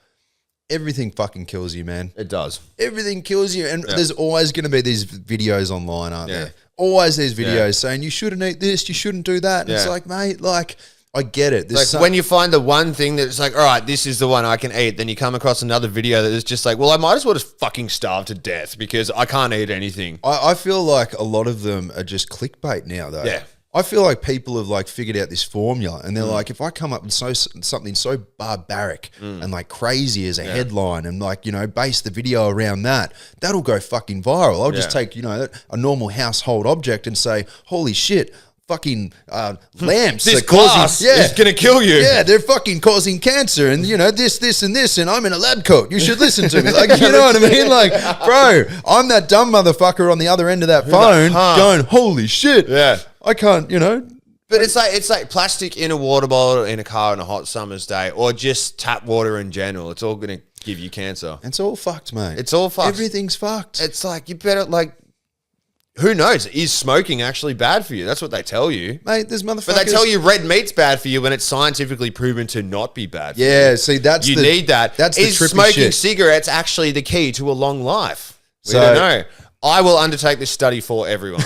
Everything fucking kills you, man. It does. Everything kills you, and there's always going to be these videos online, aren't there? Always these videos saying you shouldn't eat this, you shouldn't do that. And it's like, mate, like, I get it. Like when you find the one thing that's like, all right, this is the one I can eat, then you come across another video that is just like, well, I might as well just fucking starve to death because I can't eat anything. I feel like a lot of them are just clickbait now, though. Yeah. I feel like people have like figured out this formula, and they're like, if I come up with something so barbaric and like crazy as a headline, and like, you know, base the video around that, that'll go fucking viral. I'll just take, you know, a normal household object and say, holy shit, fucking lamps This are causing, is gonna kill you. Yeah, they're fucking causing cancer, and you know, this, and this, and I'm in a lab coat. You should listen to me. Like, you know what I mean? Like, bro, I'm that dumb motherfucker on the other end of that phone going, holy shit. Yeah. I can't, you know. But it's like plastic in a water bottle in a car on a hot summer's day, or just tap water in general. It's all going to give you cancer. It's all fucked, mate. It's all fucked. Everything's fucked. It's like, you better, like, who knows? Is smoking actually bad for you? That's what they tell you. Mate, there's motherfuckers. But they tell you red meat's bad for you when it's scientifically proven to not be bad for you. Yeah, see, that's You need that. That's the Is trippy smoking shit. cigarettes actually the key to a long life? We So- don't know. I will undertake this study for everyone.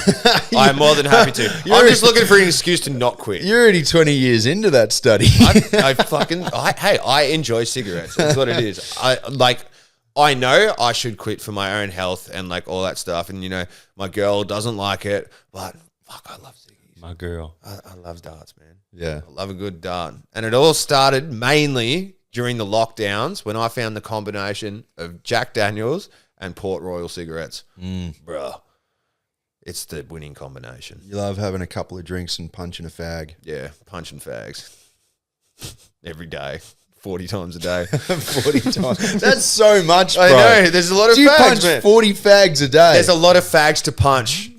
I am more than happy to. I'm just looking for an excuse to not quit. You're already 20 years into that study. I enjoy cigarettes. That's what it is. I know I should quit for my own health and like all that stuff. And you know, my girl doesn't like it, but fuck, I love ciggies. My girl. I love darts, man. Yeah. I love a good dart. And it all started mainly during the lockdowns when I found the combination of Jack Daniels and Port Royal cigarettes. Bruh. It's the winning combination. You love having a couple of drinks and punching a fag. Yeah, punching fags. Every day. 40 times a day. 40 times. That's so much, bro. I know. There's a lot of Do you fags, punch man. 40 fags a day? There's a lot of fags to punch.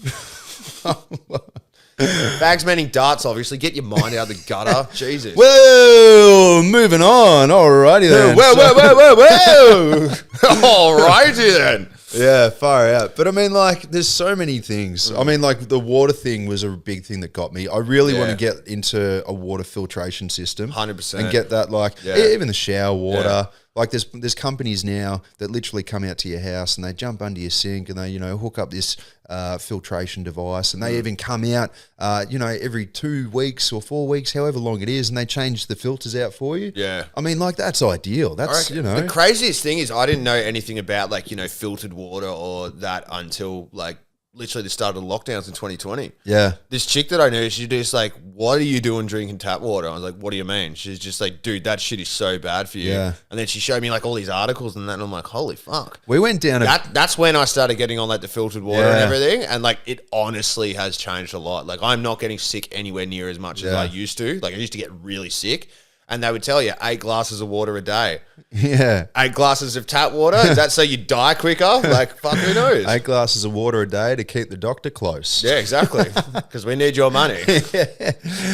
Fags meaning darts, obviously. Get your mind out of the gutter. Jesus. Well, moving on. Alrighty then. Whoa. Alrighty then. Yeah, far out. But I mean, like, there's so many things. I mean, like, the water thing was a big thing that got me. I really want to get into a water filtration system. 100%. And get that, like, even the shower water. Like there's companies now that literally come out to your house and they jump under your sink and they, you know, hook up this filtration device, and they even come out, you know, every 2 weeks or 4 weeks, however long it is, and they change the filters out for you. Yeah. I mean, like, that's ideal. That's, you know. The craziest thing is I didn't know anything about, like, you know, filtered water or that until, like, literally the start of the lockdowns in 2020. Yeah. This chick that I knew, she's just like, what are you doing drinking tap water? I was like, what do you mean? She's just like, dude, that shit is so bad for you. Yeah. And then she showed me like all these articles and that, and I'm like, holy fuck. We went down That's when I started getting on like the filtered water and Yeah. everything. And like, it honestly has changed a lot. Like, I'm not getting sick anywhere near as much as I used to. Like, I used to get really sick. And they would tell you 8 glasses of water a day. Yeah. 8 glasses of tap water? Is that so you die quicker? Like, fuck, who knows? 8 glasses of water a day to keep the doctor close. Yeah, exactly. Because we need your money.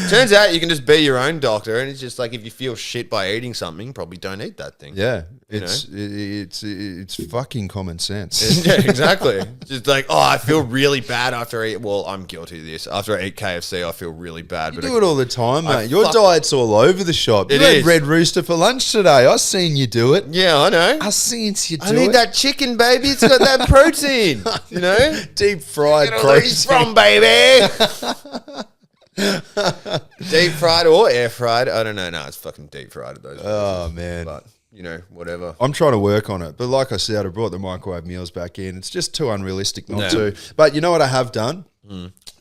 Turns out you can just be your own doctor, and it's just like if you feel shit by eating something, probably don't eat that thing. Yeah. It's fucking common sense. Yeah, exactly. Just like, oh, I feel really bad after I eat. Well, I'm guilty of this. After I eat KFC, I feel really bad. You do it all the time, mate. Your diet's all over the shop. You It had is. Red Rooster for lunch today. I seen you do it. Yeah, I know. I seen you do I need it. that chicken, baby. It's got that protein. You know? Deep fried Get all these from, baby. Deep fried or air fried. I don't know. No, it's fucking deep fried at those. Oh, man. But, you know, whatever. I'm trying to work on it. But like I said, I brought the microwave meals back in. It's just too unrealistic not to. But you know what I have done?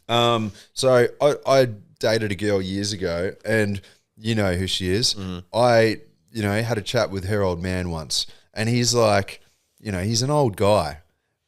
So I dated a girl years ago, and you know who she is. I, you know, had a chat with her old man once, and he's like, you know, he's an old guy,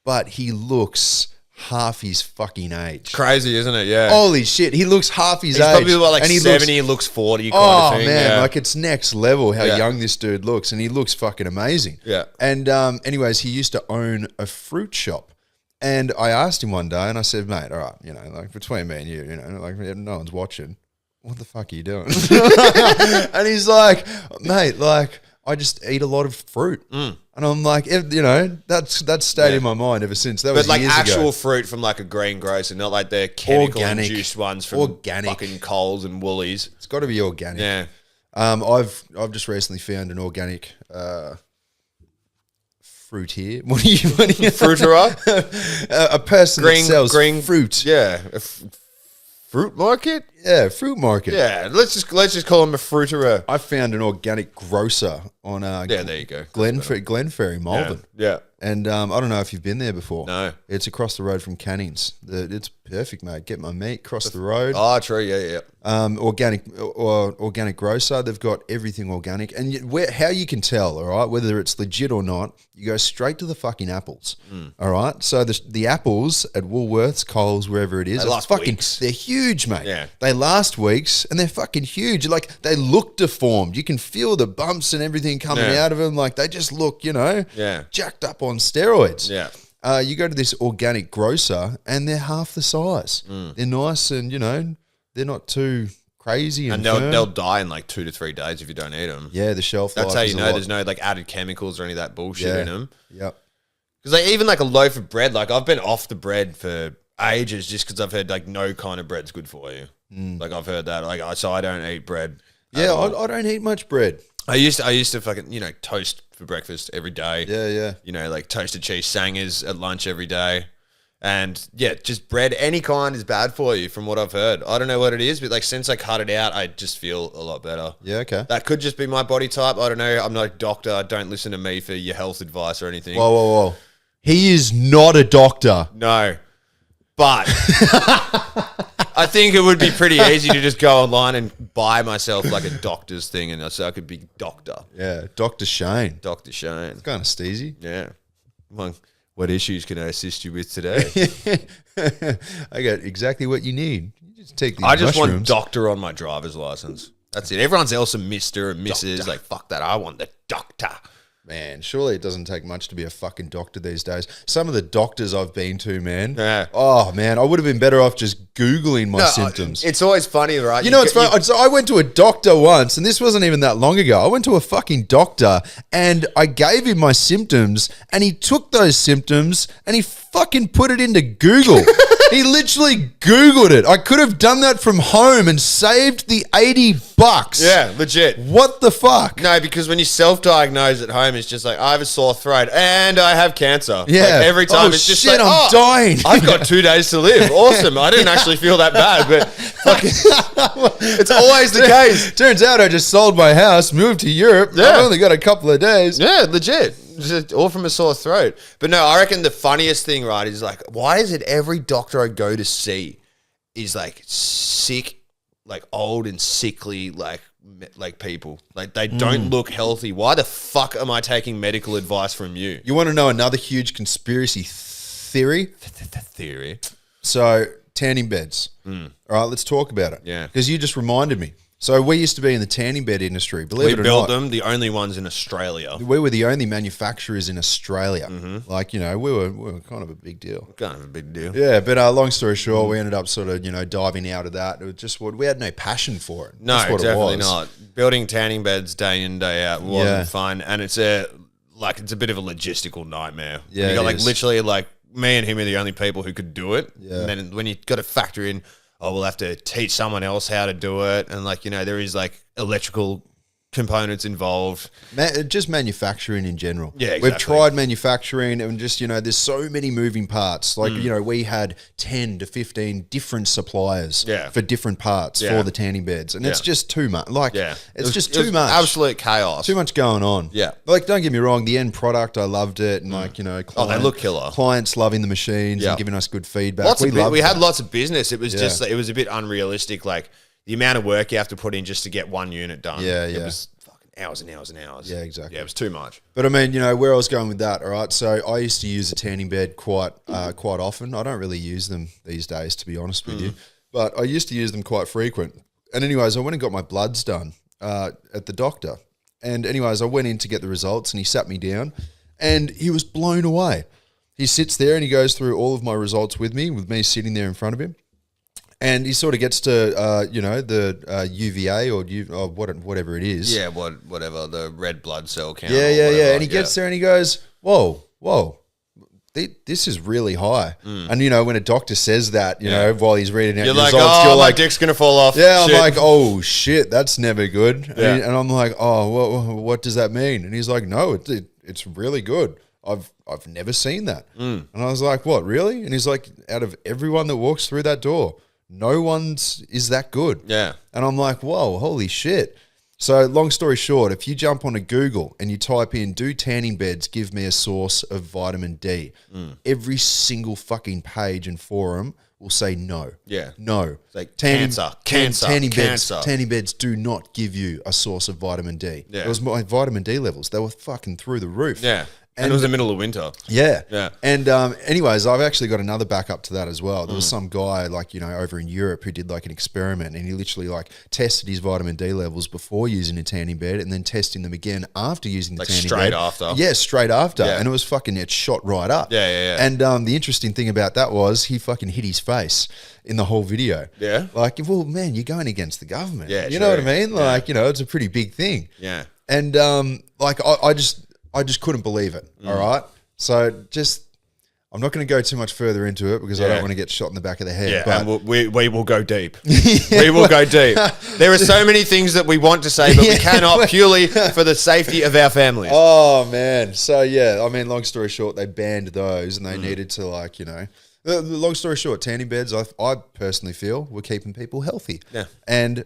but he looks half his fucking age. Crazy, isn't it? Yeah. Holy shit, he looks half his age. He's probably about like and he 70, looks 40 kind of thing. Man, yeah. like it's next level how Yeah. young this dude looks, and he looks fucking amazing. Yeah. And anyways, he used to own a fruit shop. And I asked him one day, and I said, mate, all right, you know, like between me and you, you know, like no one's watching. What the fuck are you doing? And he's like, mate, like I just eat a lot of fruit. And I'm like, you know, that's stayed in my mind ever since. That was But like years actual ago. fruit from like a green grocer, not like the chemical Organic. induced ones from Organic. fucking Coles and Woolies. It's got to be organic. Yeah. I've just recently found an organic fruit here. What are you Fruiterer? a person that sells fruit. Yeah. Fruit market? Yeah, fruit market. Yeah. Let's just call him a fruiterer. I found an organic grocer on Yeah, there you go. Glenferrie, Malvern. Yeah. And I don't know if you've been there before. No. It's across the road from Canning's. It's perfect, mate. Get my meat, cross the road. Oh, true. Yeah. Organic grocer. They've got everything organic. And how you can tell, all right, whether it's legit or not, you go straight to the fucking apples. All right. So the apples at Woolworths, Coles, wherever it is, They last weeks. they're huge, mate. Yeah. They last weeks and they're fucking huge. Like they look deformed. You can feel the bumps and everything coming out of them. Like they just look, you know, jacked up on steroids. Yeah. You go to this organic grocer and they're half the size. They're nice and, you know, they're not too crazy. And they'll die in like 2 to 3 days if you don't eat them. Yeah, the shelf life. That's how you is a know lot. there's no like added chemicals or any of that bullshit in them. Yep. Because like even like a loaf of bread, like I've been off the bread for ages just because I've heard like no kind of bread's good for you. Like I've heard that. Like so I don't eat bread. Yeah, I don't eat much bread. I used to fucking, you know, toast for breakfast every day. Yeah. You know, like toasted cheese sangers at lunch every day. And yeah, just bread, any kind is bad for you from what I've heard. I don't know what it is, but like since I cut it out, I just feel a lot better. Yeah, okay. That could just be my body type. I don't know. I'm not a doctor. Don't listen to me for your health advice or anything. Whoa. He is not a doctor. No. But I think it would be pretty easy to just go online and buy myself like a doctor's thing, and so I could be doctor. Yeah, Dr. Shane. Dr. Shane. Kind of steezy. Yeah. Well, what issues can I assist you with today? I got exactly what you need. You just take these I just want mushrooms. doctor on my driver's license. That's it. Everyone's else a Mr. and Mrs. Doctor. Like, fuck that. I want the doctor. Man, surely it doesn't take much to be a fucking doctor these days. Some of the doctors I've been to, man. Yeah. Oh, man, I would have been better off just Googling my symptoms. It's always funny, right? You know, it's funny. So I went to a doctor once, and this wasn't even that long ago. I went to a fucking doctor, and I gave him my symptoms, and he took those symptoms, and he fucking put it into Google. He literally Googled it. I could have done that from home and saved the $80. Yeah, legit. What the fuck? No, because when you self-diagnose at home, it's just like, I have a sore throat and I have cancer. Yeah. Like, every time it's just shit, like, I'm dying. I've got 2 days to live. Awesome. I didn't actually feel that bad, but fucking, it's always the case. Turns out I just sold my house, moved to Europe. Yeah. I've only got a couple of days. Yeah, legit. Just all from a sore throat. But no, I reckon the funniest thing, right, is like, why is it every doctor I go to see is like sick, like old and sickly, like people. Like they don't look healthy. Why the fuck am I taking medical advice from you? You want to know another huge conspiracy theory? Theory. So, tanning beds. All right, let's talk about it. Yeah. Because you just reminded me. So, we used to be in the tanning bed industry. Believe We it or built not. them, the only ones in Australia. We were the only manufacturers in Australia. Like, you know, we were kind of a big deal. Kind of a big deal. Yeah, but long story short, we ended up sort of, you know, diving out of that. It was just what we had no passion for it. No, That's what definitely it was. not. Building tanning beds day in, day out wasn't Yeah. fun. And it's a bit of a logistical nightmare. Yeah, You got it like is. literally like me and him are the only people who could do it. Yeah. And then when you got to factor in, oh, we'll have to teach someone else how to do it. And like, you know, there is like electrical components involved. Just manufacturing in general. Yeah, We've exactly. tried manufacturing and just, you know, there's so many moving parts. Like, you know, we had 10 to 15 different suppliers Yeah. for different parts Yeah. for the tanning beds. And it's Yeah. just too much. Like, Yeah. it's just It too was much. Absolute chaos. Too much going on. Yeah. Like, don't get me wrong, the end product, I loved it. And like, you know, Oh, they look killer. Clients loving the machines Yeah. and giving us good feedback. We loved had that. lots of business. It was Yeah. just, it was a bit unrealistic. Like the amount of work you have to put in just to get one unit done. Yeah, It yeah. was fucking hours and hours and hours. Yeah, exactly. Yeah, it was too much. But I mean, you know, where I was going with that, all right? So I used to use a tanning bed quite often. I don't really use them these days, to be honest with you. But I used to use them quite frequent. And anyways, I went and got my bloods done at the doctor. And anyways, I went in to get the results and he sat me down and he was blown away. He sits there and he goes through all of my results with me sitting there in front of him. And he sort of gets to, you know, the UVA or whatever it is. Yeah, whatever, the red blood cell count. Yeah, or yeah, whatever. yeah. And he gets there and he goes, whoa, this is really high. And, you know, when a doctor says that, you know, while he's reading out You're your like, results, oh, you're my like, dick's going to fall off. yeah, Shit. I'm like, oh, shit, that's never good. Yeah. And I'm like, oh, what does that mean? And he's like, no, it's really good. I've never seen that. And I was like, what, really? And he's like, out of everyone that walks through that door, no one's is that good. Yeah. And I'm like, whoa, holy shit. So long story short, if you jump onto Google and you type in, do tanning beds give me a source of vitamin D, every single fucking page and forum will say no. Yeah. No. It's like cancer. Tanning beds do not give you a source of vitamin D. Yeah. It was my vitamin D levels. They were fucking through the roof. Yeah. And it was the middle of winter. Yeah. Yeah. And anyways, I've actually got another backup to that as well. There was some guy like, you know, over in Europe who did like an experiment and he literally like tested his vitamin D levels before using a tanning bed and then testing them again after using the Like tanning straight bed. after. Yeah, straight after. Yeah. And it was fucking, it shot right up. Yeah, yeah, yeah. And the interesting thing about that was he fucking hit his face in the whole video. Yeah. Like, well, man, you're going against the government. Yeah, you know what I true. mean? Yeah. Like, you know, it's a pretty big thing. Yeah. And like I just couldn't believe it. All right. So I'm not going to go too much further into it because I Yeah. don't want to get shot in the back of the head. Yeah, but and we will go deep. We will go deep. There are so many things that we want to say, but we cannot purely for the safety of our families. oh man, so yeah, I mean, long story short, they banned those and they needed to like, you know, the long story short, tanning beds, I personally feel were keeping people healthy. Yeah. And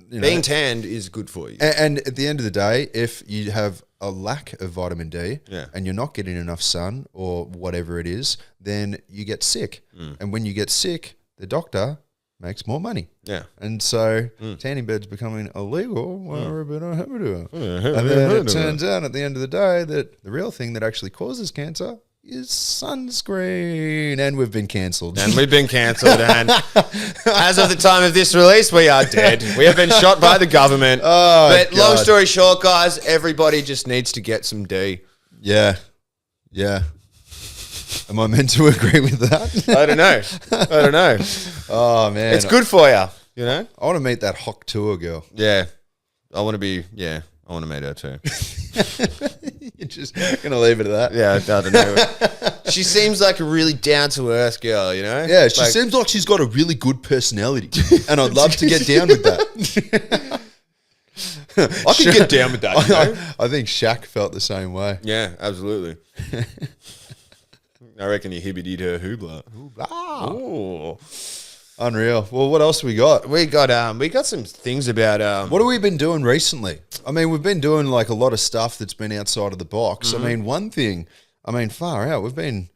you know, Being tanned is good for you. and at the end of the day, if you have a lack of vitamin D Yeah. and you're not getting enough sun or whatever it is, then you get sick. And when you get sick, the doctor makes more money. Yeah. And so tanning beds becoming illegal. And then it turns out at the end of the day that the real thing that actually causes cancer is sunscreen. And we've been cancelled. And we've been cancelled. And as of the time of this release, we are dead. We have been shot by the government. Oh, but long God. story short, guys, everybody just needs to get some D. Yeah. Yeah. Am I meant to agree with that? I don't know. I don't know. Oh, man. It's good for you, you know? I want to meet that 𝐎𝐂𝐇 girl. Yeah. I want to meet her too. You're just going to leave it at that. Yeah, I don't know. She seems like a really down to earth girl, you know? Yeah, she seems like she's got a really good personality, and I'd love to get down with that. I could get down with that. You know? I think Shaq felt the same way. Yeah, absolutely. I reckon you hibbity her hoobla. Ooh. Unreal. Well, what else we got? We got some things about What have we been doing recently? I mean, we've been doing like a lot of stuff that's been outside of the box. I mean, one thing, far out. We've been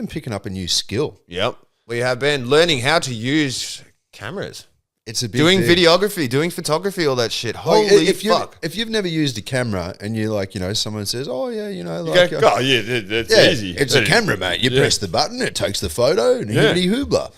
picking up a new skill. Yep. We have been learning how to use cameras. It's a big doing thing. videography, doing photography, all that shit. Like, Holy if fuck. If you've never used a camera and you like, you know, someone says, "Oh yeah, you know, You like, go, oh yeah, that's easy. It's a camera, mate. You press the button, it takes the photo, and hibbity hoobla."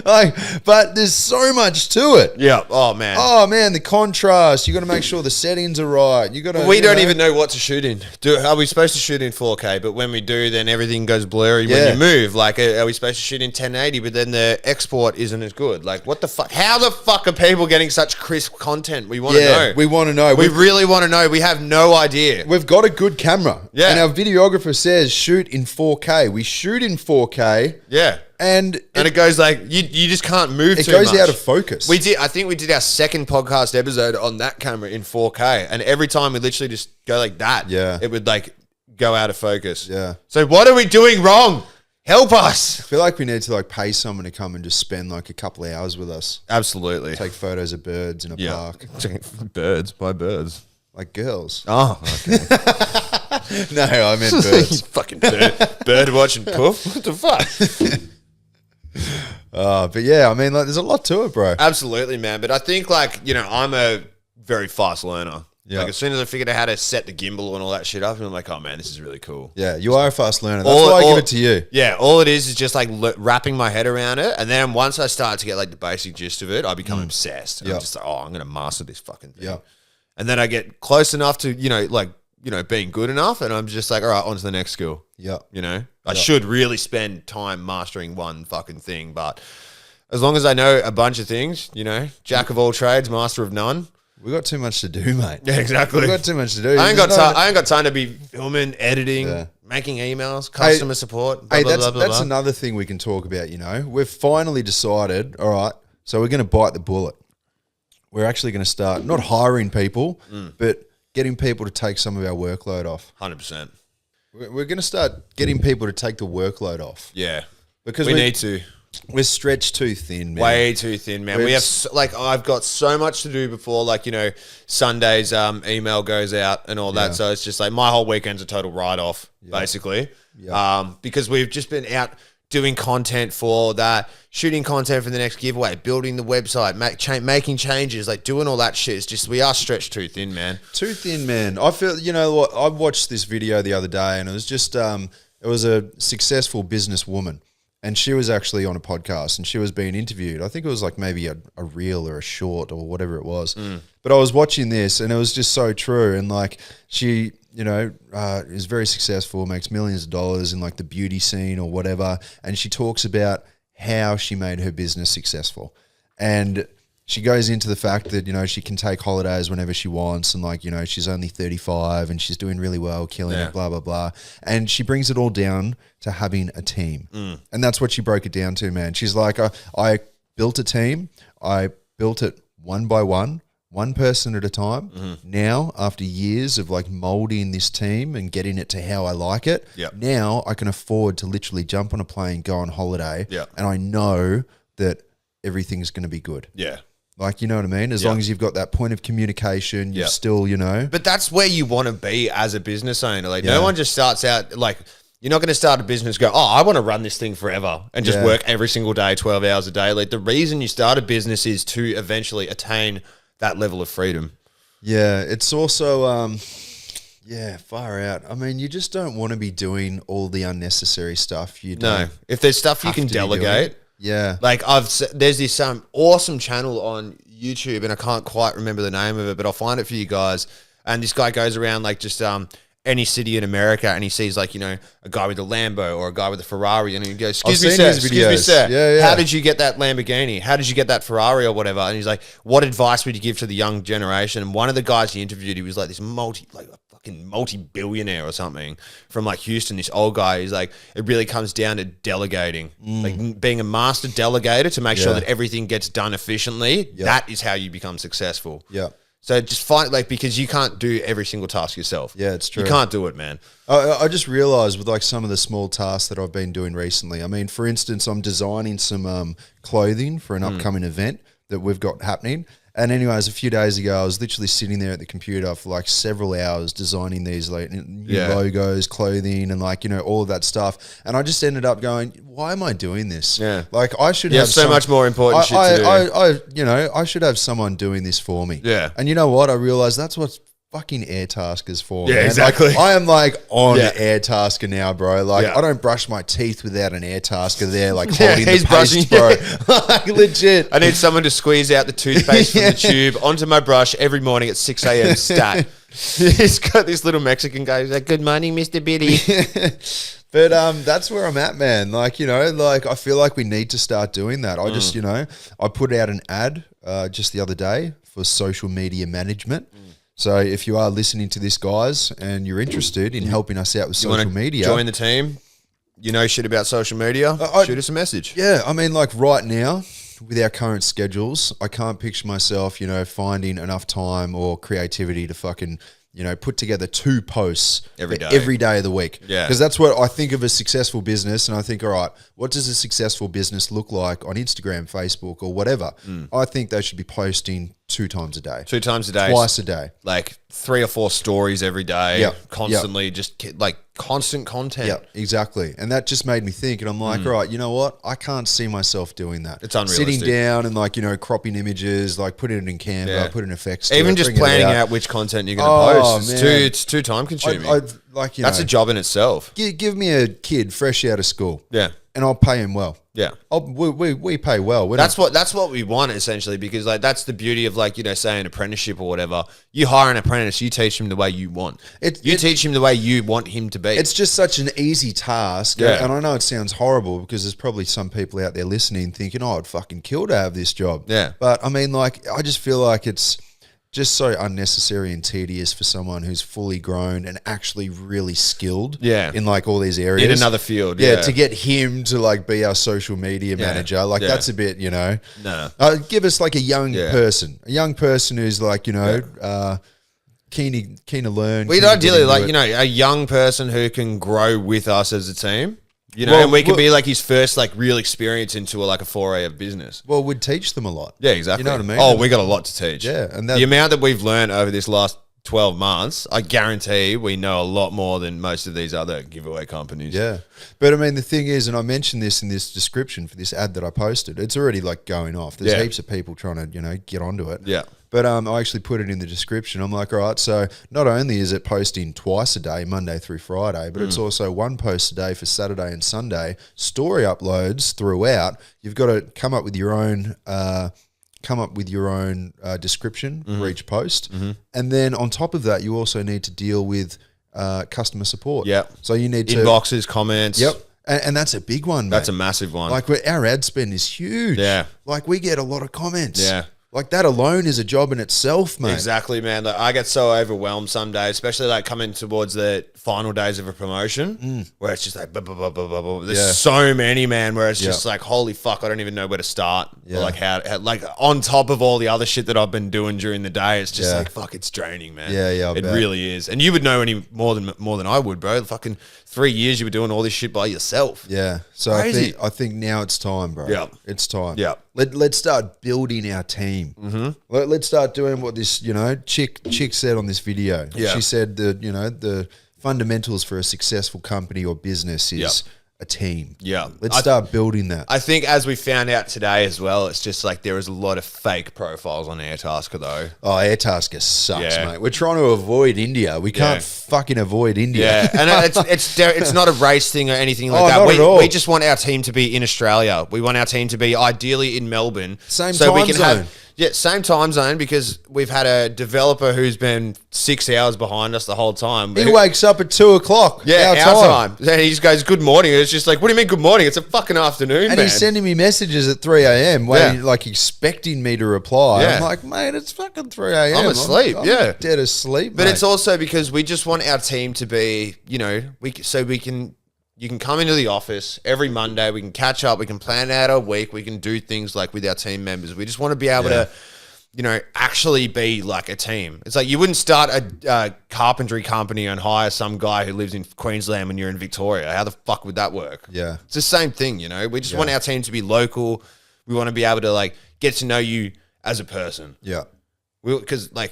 Like, but there's so much to it. Yeah. Oh man. Oh man, the contrast. You got to make sure the settings are right. You got to. We don't even know what to shoot in. Are we supposed to shoot in 4K? But when we do, then everything goes blurry when you move. Like, are we supposed to shoot in 1080? But then the export isn't as good. Like, what the fuck? How the fuck are people getting such crisp content? We want to know. We want to know. We really want to know. We have no idea. We've got a good camera. Yeah. And our videographer says shoot in 4K. We shoot in 4K. Yeah. And it goes like you just can't move. It too goes much. out of focus. I think we did our second podcast episode on that camera in 4K, and every time we literally just go like that, it would like go out of focus. Yeah. So what are we doing wrong? Help us. I feel like we need to like pay someone to come and just spend like a couple of hours with us. Absolutely. Take photos of birds in a park. Birds by birds. Like girls. Oh, okay. No, I meant birds. Fucking bird watching poof. What the fuck? But yeah, I mean, like, there's a lot to it, bro. Absolutely, man. But I think, like, you know, I'm a very fast learner. Yeah. Like, as soon as I figured out how to set the gimbal and all that shit up, I'm like, oh man, this is really cool. Yeah, you are a fast learner. That's why I give it to you. Yeah, all it is just like wrapping my head around it, and then once I start to get like the basic gist of it, I become obsessed. And I'm just like, oh, I'm gonna master this fucking thing. Yeah. And then I get close enough to, being good enough, and I'm just like, all right, on to the next skill. Yeah. You know, I should really spend time mastering one fucking thing, but as long as I know a bunch of things, you know, jack of all trades, master of none. We got too much to do, mate. Yeah, exactly. We got too much to do. I ain't got time to be filming, editing, Yeah. making emails, customer support. Blah, blah, blah, that's another thing we can talk about. You know, we've finally decided. All right, so we're going to bite the bullet. We're actually going to start not hiring people, but getting people to take some of our workload off. 100%. We're going to start getting people to take the workload off. Yeah, because we need to. We're stretched too thin, man. Way too thin, man. We have I've got so much to do before, like, you know, Sunday's email goes out and all that. So it's just like my whole weekend's a total write-off, basically. Yeah. Because we've just been out doing content for that, shooting content for the next giveaway, building the website, making changes, like doing all that shit. It's just, we are stretched too thin, man. Too thin, man. I feel, you know what, I watched this video the other day and it was just, it was a successful businesswoman. And she was actually on a podcast and she was being interviewed. I think it was like maybe a reel or a short or whatever it was. But I was watching this and it was just so true. And like she, you know, is very successful, makes millions of dollars in like the beauty scene or whatever. And she talks about how she made her business successful. And she goes into the fact that, you know, she can take holidays whenever she wants and like, you know, she's only 35 and she's doing really well, killing it, blah, blah, blah. And she brings it all down to having a team. And that's what she broke it down to, man. She's like, I built a team. I built it one by one person at a time. Now, after years of like molding this team and getting it to how I like it, now I can afford to literally jump on a plane, go on holiday, and I know that everything's going to be good. Yeah. Like, you know what I mean? As long as you've got that point of communication, you're still, you know. But that's where you want to be as a business owner. Like, no one just starts out, like, you're not going to start a business go, oh, I want to run this thing forever and just work every single day, 12 hours a day. Like, the reason you start a business is to eventually attain that level of freedom. Yeah, it's also, far out. I mean, you just don't want to be doing all the unnecessary stuff. No. If there's stuff you can delegate. Yeah. Like there's this awesome channel on YouTube and I can't quite remember the name of it, but I'll find it for you guys. And this guy goes around like just any city in America and he sees like, you know, a guy with a Lambo or a guy with a Ferrari and he goes, excuse me, sir. Yeah. How did you get that Lamborghini? How did you get that Ferrari or whatever? And he's like, what advice would you give to the young generation? And one of the guys he interviewed, he was like this fucking multi-billionaire or something from like Houston, this old guy. He's like, it really comes down to delegating, like being a master delegator to make sure that everything gets done efficiently. That is how you become successful. Yeah. So just find, like, because you can't do every single task yourself. Yeah, it's true. You can't do it, man. I just realized with like some of the small tasks that I've been doing recently. I mean, for instance, I'm designing some clothing for an upcoming event that we've got happening. And anyways, a few days ago, I was literally sitting there at the computer for like several hours designing these like new logos, clothing, and like, you know, all of that stuff. And I just ended up going, why am I doing this? Yeah. Like I should You have so much more important shit to do. you know, I should have someone doing this for me. Yeah. And you know what? I realized that's what fucking Airtasker for. Yeah, man. exactly. Like, I am like on Airtasker now, bro. Like I don't brush my teeth without an Airtasker there, like holding the paste, bro. Like legit. I need someone to squeeze out the toothpaste from the tube onto my brush every morning at 6 a.m. stat. He's got this little Mexican guy. He's like, "Good morning, Mr. Biddy." But that's where I'm at, man. Like, you know, like I feel like we need to start doing that. I just, you know, I put out an ad just the other day for social media management. So if you are listening to this, guys, and you're interested in helping us out with social media, join the team. You know shit about social media. Shoot us a message. Yeah, I mean, like right now, with our current schedules, I can't picture myself, you know, finding enough time or creativity to fucking, you know, put together 2 posts every day of the week. Yeah. Because that's what I think of a successful business. And I think, all right, what does a successful business look like on Instagram, Facebook, or whatever? I think they should be posting 2 times a day. 2 times a day. Twice a day. Like 3 or 4 stories every day. Yep. Constantly, just like constant content. Yeah, exactly. And that just made me think. And I'm like, all right, you know what? I can't see myself doing that. It's unrealistic. Sitting down and like, you know, cropping images, like putting it in Canva, putting effects to even it, just bring it planning out which content you're going to post. It's too time consuming. Like, you That's know, a job in itself. Give me a kid fresh out of school. Yeah. And I'll pay him well. Yeah. We pay well. That's what we want, essentially, because like that's the beauty of, like, you know, say an apprenticeship or whatever. You hire an apprentice, you teach him the way you want. You teach him the way you want him to be. It's just such an easy task. Yeah. And I know it sounds horrible because there's probably some people out there listening thinking, oh, I'd fucking kill to have this job. Yeah. But I mean, like, I just feel like it's just so unnecessary and tedious for someone who's fully grown and actually really skilled in like all these areas. In another field. Yeah, to get him to like be our social media manager. Like that's a bit, you know. No. Give us like a young person who's like, you know, keen to learn. We'd ideally like, you know, a young person who can grow with us as a team. You know, and we could be like his first like real experience into like a foray of business. Well, we'd teach them a lot. Yeah, exactly. You know what I mean? Oh, we got a lot to teach. Yeah, and the amount that we've learned over this last 12 months, I guarantee we know a lot more than most of these other giveaway companies. Yeah. But I mean, the thing is, and I mentioned this in this description for this ad that I posted, it's already like going off. There's heaps of people trying to, you know, get onto it. Yeah. But I actually put it in the description. I'm like, all right, so not only is it posting twice a day, Monday through Friday, but it's also 1 post a day for Saturday and Sunday, story uploads throughout. You've got to come up with your own description for each post. And then on top of that, you also need to deal with customer support. Yeah. So you need to inboxes, comments. Yep. And that's a big one, mate. That's a massive one. Like our ad spend is huge. Yeah. Like we get a lot of comments. Yeah. Like that alone is a job in itself, mate. Exactly, man. Like, I get so overwhelmed some days, especially like coming towards the final days of a promotion, where it's just like, blah, blah, blah, blah, blah, blah. There's so many, man, where it's just like, holy fuck, I don't even know where to start. Or like how, like on top of all the other shit that I've been doing during the day, it's just like, fuck, it's draining, man. Yeah, it really is. And you would know any more than I would, bro. Fucking 3 years you were doing all this shit by yourself. Yeah. So I think now it's time, bro. Yeah. It's time. Yeah. Let's start building our team. Let's start doing what this, you know, chick said on this video. Yeah. She said that, you know, the fundamentals for a successful company or business is a team. Yeah. Let's start building that. I think as we found out today as well, it's just like there is a lot of fake profiles on Airtasker though. Oh, Airtasker sucks, mate. We're trying to avoid India. We can't fucking avoid India. Yeah, and it's not a race thing or anything like that. Not at all. We just want our team to be in Australia. We want our team to be ideally in Melbourne. Same time zone. Yeah, same time zone because we've had a developer who's been 6 hours behind us the whole time. He wakes up at 2:00. Yeah, our time. And he just goes, good morning. And it's just like, what do you mean good morning? It's a fucking afternoon, And man. he's sending me messages at 3 a.m. waiting, like expecting me to reply. Yeah. I'm like, mate, it's fucking 3 a.m. I'm asleep, I'm yeah. dead asleep, But mate. it's also because we just want our team to be, you can you can come into the office every Monday. We can catch up. We can plan out our week. We can do things like with our team members. We just want to be able to, actually be like a team. It's like you wouldn't start a carpentry company and hire some guy who lives in Queensland when you're in Victoria. How the fuck would that work? Yeah. It's the same thing, We just want our team to be local. We want to be able to like get to know you as a person. Yeah. Because we're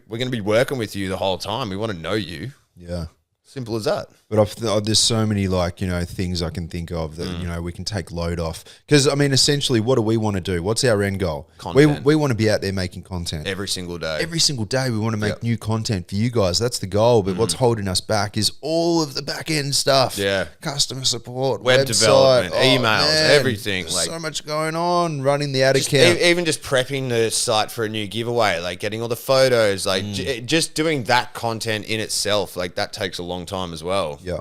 going to be working with you the whole time. We want to know you. Yeah. Simple as that. But there's so many things I can think of that we can take load off. Because I mean, essentially, what do we want to do? What's our end goal? Content. We want to be out there making content Every single day. Every single day. We want to make new content for you guys. That's the goal. But what's holding us back is all of the back end stuff. Yeah, customer support, web development, emails, everything. Like so much going on. Running the ad account, even just prepping the site for a new giveaway, like getting all the photos, like just doing that content in itself, like that takes a long time as well. Yeah.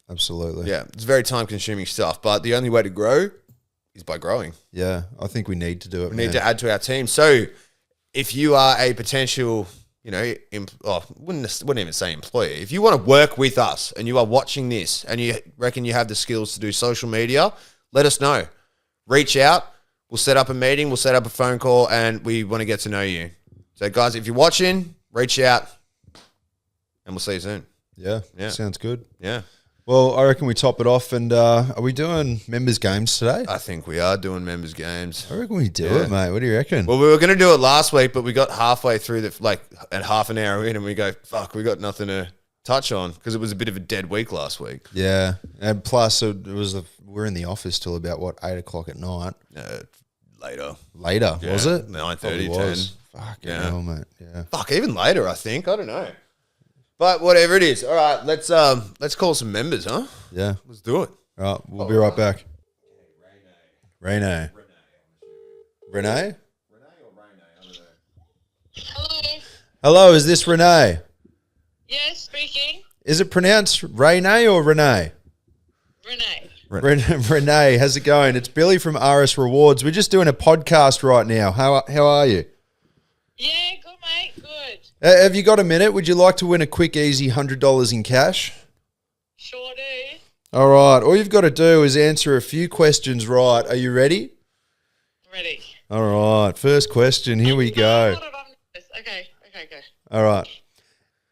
Absolutely. Yeah. It's very time consuming stuff, but the only way to grow is by growing. Yeah. I think we need to do it. We need to add to our team. So if you are a potential, wouldn't even say employee. If you want to work with us and you are watching this and you reckon you have the skills to do social media, let us know. Reach out. We'll set up a meeting. We'll set up a phone call and we want to get to know you. So guys, if you're watching, reach out and we'll see you soon. Yeah. Sounds good. Yeah. Well, I reckon we top it off. And are we doing members games today? I think we are doing members games. I reckon we do it, mate. What do you reckon? Well, we were going to do it last week, but we got halfway through at half an hour in and we go, fuck, we got nothing to touch on because it was a bit of a dead week last week. Yeah. And plus we're in the office till about 8:00 at night. Later, was it? 9:30, 10. Fuck hell, mate. Yeah. Fuck, even later, I think. I don't know. But whatever it is. All right, let's call some members, huh? Yeah. Let's do it. All right, we'll be right back. Renee. Renee? Hello. Hello, is this Renee? Yes, speaking. Is it pronounced Renee or Renee? Renee. Renee, how's it going? It's Billy from RS Rewards. We're just doing a podcast right now. How are you? Yeah, good, mate. Good. Have you got a minute? Would you like to win a quick, easy $100 in cash? Sure do. All right. All you've got to do is answer a few questions right. Are you ready? Ready. All right. First question. Here we go. Okay, go. All right.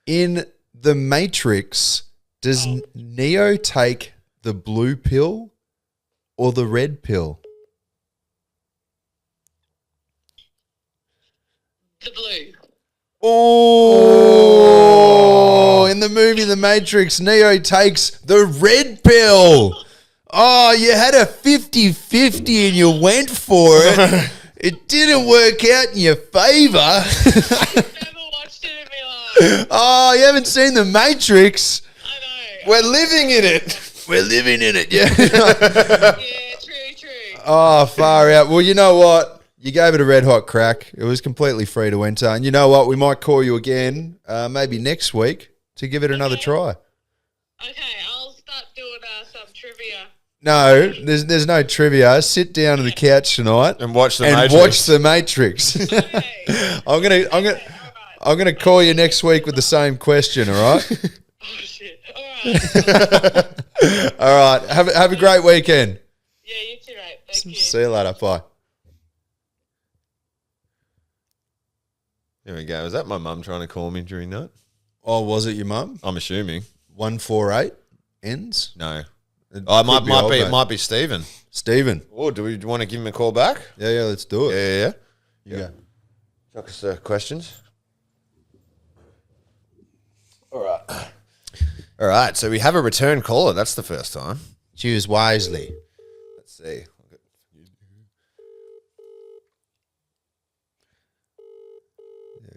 In The Matrix, does Neo take the blue pill or the red pill? The blue. Oh, in the movie The Matrix, Neo takes the red pill. Oh, you had a 50-50 and you went for it. It didn't work out in your favor. Never watched it in my life. Oh, you haven't seen The Matrix? I know. We're living in it. We're living in it, yeah. Yeah, true. Oh, far out. Well, you know what? You gave it a red hot crack. It was completely free to enter. And you know what? We might call you again, maybe next week, to give it another try. Okay, I'll start doing some trivia. No, there's no trivia. Sit down on the couch tonight And watch The Matrix. Okay. I'm gonna call you next week with the same question. All right. Oh, shit. All right. All right. Have a great weekend. Yeah, you too, mate. Thank you. See you later. Bye. There we go. Is that my mum trying to call me during that? Oh, was it your mum? I'm assuming. 148 ends. No. It Might be Stephen. Stephen. Oh, do we want to give him a call back? Yeah. Let's do it. Yeah. Yeah. Chuck us questions. All right. So we have a return caller. That's the first time. Choose wisely. Let's see.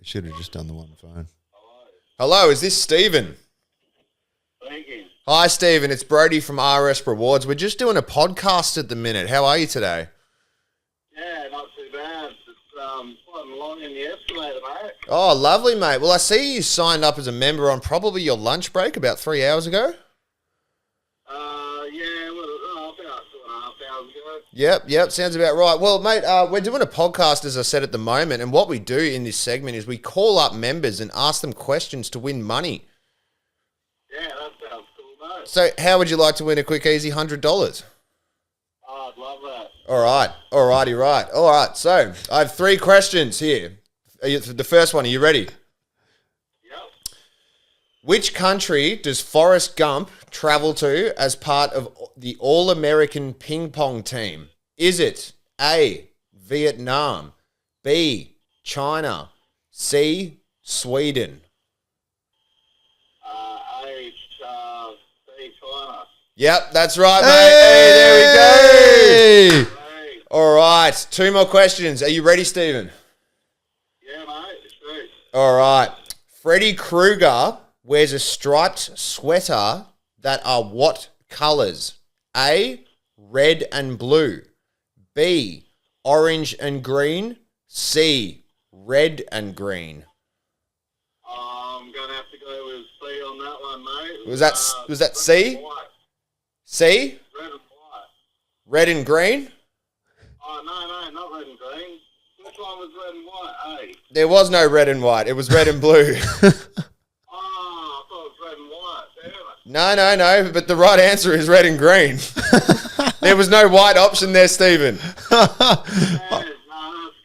Should have just done the one phone. Hello, is this Stephen? Speaking. Hi, Stephen. It's Brody from RS Rewards. We're just doing a podcast at the minute. How are you today? Yeah, not too bad. Just along in the escalator, mate. Oh, lovely, mate. Well, I see you signed up as a member on probably your lunch break about 3 hours ago. Yeah, about 2.5 hours ago. Yep. Sounds about right. Well, mate, we're doing a podcast, as I said, at the moment. And what we do in this segment is we call up members and ask them questions to win money. Yeah, that sounds cool, mate. So how would you like to win a quick, easy $100? Oh, I'd love that. All right. Alrighty, right. All right. So I have 3 questions here. The first one, are you ready? Yep. Which country does Forrest Gump travel to as part of the All-American Ping Pong team? Is it A, Vietnam, B, China, C, Sweden? C, China. Yep, that's right, mate. Hey, there we go. Hey. All right, 2 more questions. Are you ready, Stephen? Yeah, mate. Sweet. All right. Freddy Krueger wears a striped sweater that are what colours? A, red and blue. B, orange and green. C, red and green. I'm going to have to go with C on that one, mate. Was that C? White. C, Red and white. red and green? Oh, no, not red and green. Which one was red and white? A. There was no red and white. It was red and blue. Oh, I thought it was red and white. Damn it. No. But the right answer is red and green. There was no white option there, Stephen. Yeah, no, that's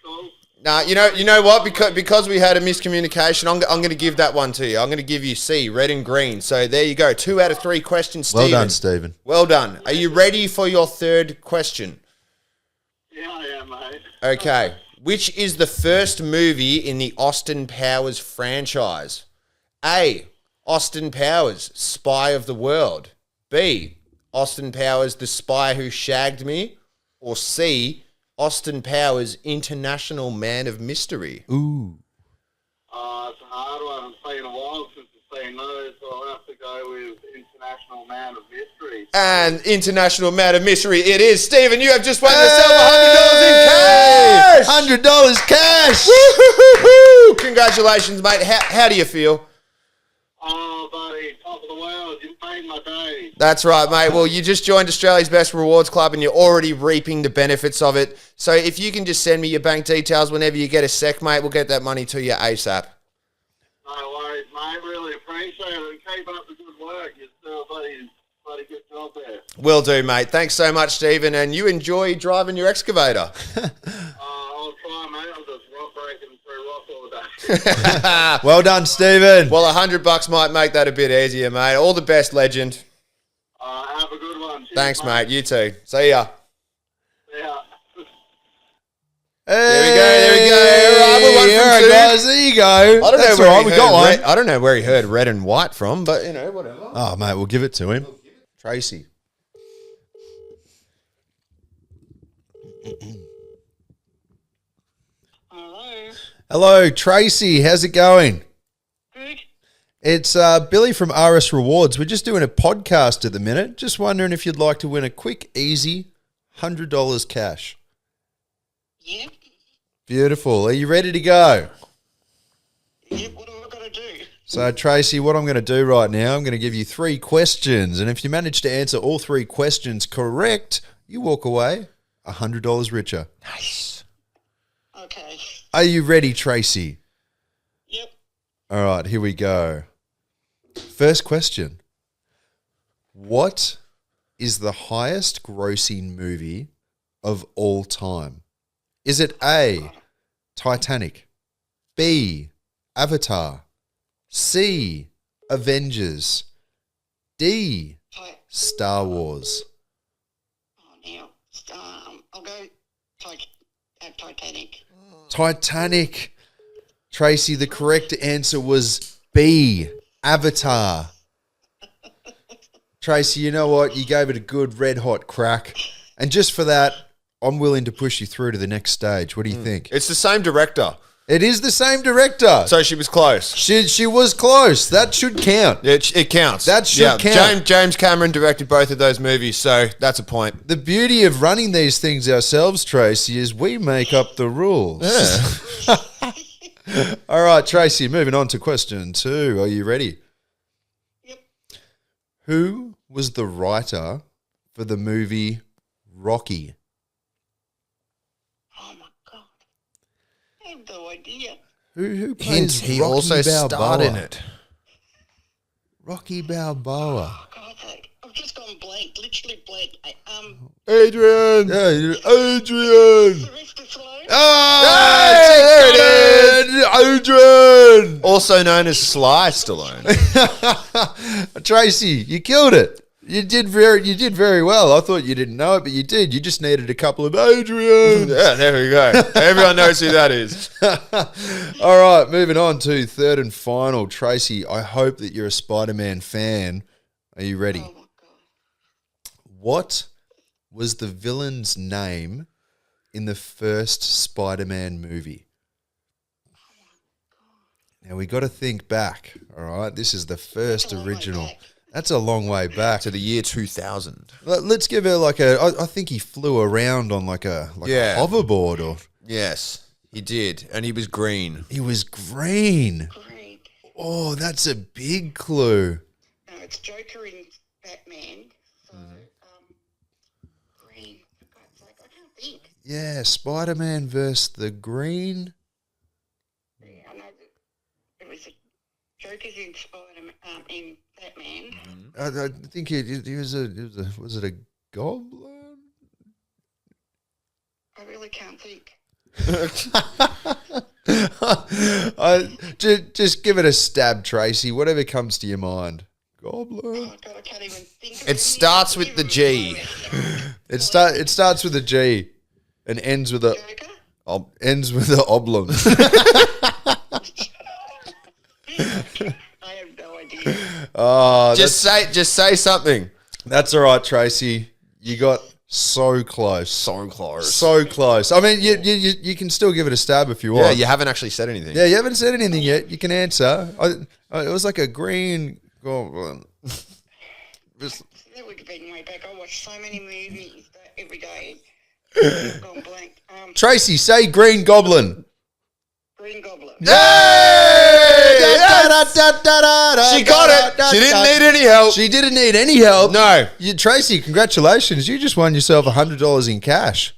cool. Nah, you know what? Because we had a miscommunication, I'm going to give that one to you. I'm going to give you C, red and green. So there you go. 2 out of 3 questions, Stephen. Well done, Stephen. Well done. Are you ready for your 3rd question? Yeah, I am, mate. Okay. Which is the first movie in the Austin Powers franchise? A, Austin Powers, Spy of the World. B, Austin Powers, The Spy Who Shagged Me. Or C, Austin Powers, International Man of Mystery. Ooh. It's a hard one. It's been a while since I've seen those, so I'll have to go with International Man of Mystery. And International Man of Mystery it is. Stephen, you have just won yourself $100 in cash! $100 cash! Woo-hoo-hoo-hoo! Congratulations, mate. How do you feel? Oh, buddy, top of the world. You made my day. That's right, mate. Well, you just joined Australia's Best Rewards Club and you're already reaping the benefits of it. So if you can just send me your bank details whenever you get a sec, mate, we'll get that money to you ASAP. No worries, mate. Really appreciate it. And keep up the good work. You're still a bloody good job there. Will do, mate. Thanks so much, Stephen. And you enjoy driving your excavator. I'll try, mate. I'm just rock breaking through rock all day. Well done, Stephen. Well, $100 might make that a bit easier, mate. All the best, legend. Have a good one. Cheers, Thanks, mate. You too. See ya. Yeah. There we go. All right, we're 1 from All right, 2. guys, there you go. I don't That's know where all right, he we heard got one. I don't know where he heard red and white from, but, whatever. Oh, mate, we'll give it to him. Tracy. Hello. Hello, Tracy. How's it going? Good. It's Billy from RS Rewards. We're just doing a podcast at the minute. Just wondering if you'd like to win a quick, easy $100 cash. Yep. Beautiful. Are you ready to go? Yep. What have I got to do? So, Tracy, what I'm going to do right now, I'm going to give you 3 questions. And if you manage to answer all 3 questions correct, you walk away $100 richer. Nice. Okay. Are you ready, Tracy? Yep. All right, here we go. First question. What is the highest grossing movie of all time? Is it A, Titanic, B, Avatar, C, Avengers, D, Star Wars? Oh, now. I'll go Titanic. Titanic. Tracy, the correct answer was B, Avatar. Tracy, you know what? You gave it a good red hot crack. And just for that, I'm willing to push you through to the next stage. What do you think? It's the same director. It is the same director. So she was close. She was close. That should count. It counts. That should count. James Cameron directed both of those movies, so that's a point. The beauty of running these things ourselves, Tracy, is we make up the rules. Yeah. All right, Tracy, moving on to question 2. Are you ready? Yep. Who was the writer for the movie Rocky? Oh my god. I have no idea. Who plays Hint, he Rocky also starred Balboa? in it. Rocky Balboa. Oh God's sake. I've just gone blank. Literally blank. Adrian! Yeah, Adrian. Sylvester Stallone. Oh, Hey, there it Adrian. Also known as Sly Stallone. Tracy, you killed it. You did very well. I thought you didn't know it, but you did. You just needed a couple of Adrian. Yeah, there we go. Everyone knows who that is. All right, moving on to third and final. Tracy, I hope that you're a Spider-Man fan. Are you ready? Oh my god. What was the villain's name in the first Spider-Man movie? Now, we got to think back, all right? This is the first a long way original. back. That's a long way back. To the year 2000. Let's give her like a... I think he flew around on like a Yeah. hoverboard, or... Yes, he did. And he was green. He was green. Great. Oh, that's a big clue. No, it's Joker in Batman. So, green. For God's sake, I can't think. Yeah, Spider-Man versus the Green. Yeah, I know that it was Joker's in in Batman. I think he was was it a goblin? I really can't think. Just give it a stab, Tracy. Whatever comes to your mind. Goblin. Oh god, I can't even think of It starts with the G. It starts with a G and ends with a Joker? oblong. I have no idea. Oh, Just say something. that's all right, Tracy. You got so close. So close. So close. I mean, you can still give it a stab if you want. Yeah, you haven't actually said anything. Yeah, you haven't said anything yet. You can answer. It was like a green goblin. Just- That would have been way back. I watch so many movies every day. I've gone blank. Tracy, say green goblin. Green Goblin. She got it. She didn't need any help. She didn't need any help. No. Tracy, congratulations. You just won yourself $100 in cash.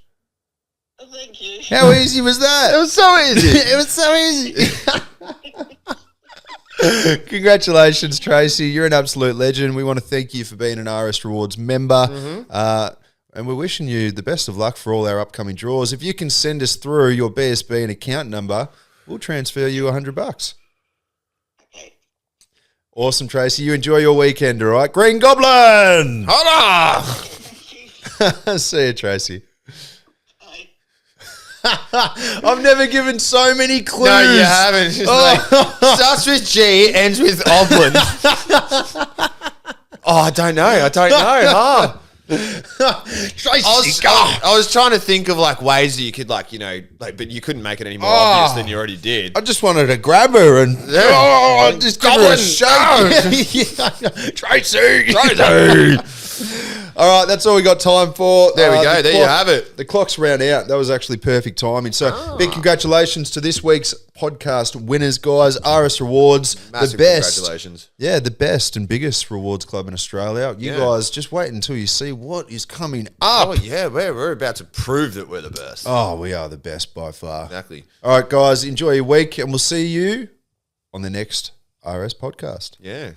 Oh, thank you. How easy was that? It was so easy. It was so easy. Congratulations, Tracy. You're an absolute legend. We want to thank you for being an RS Rewards member. And we're wishing you the best of luck for all our upcoming draws. If you can send us through your BSB and account number, we'll transfer you $100. Okay. Awesome, Tracy. You enjoy your weekend, all right? Green Goblin! Hold on. See you, Tracy. Bye. I've never given so many clues. No, you haven't. It's like, starts with G, ends with Oblin. Oh, I don't know. Huh? Tracy, I was trying to think of like ways that you could but you couldn't make it any more obvious than you already did. I just wanted to grab her and just give her a shake. Tracy. All right, that's all we got time for. There we go. There you have it. The clock's round out. That was actually perfect timing. So big congratulations to this week's podcast winners, guys. RS Rewards, Massive the best. congratulations. Yeah, the best and biggest rewards club in Australia. You guys just wait until you see what is coming up. Oh yeah, we're about to prove that we're the best. Oh, we are the best by far. Exactly. All right, guys, enjoy your week, and we'll see you on the next RS podcast. Yeah.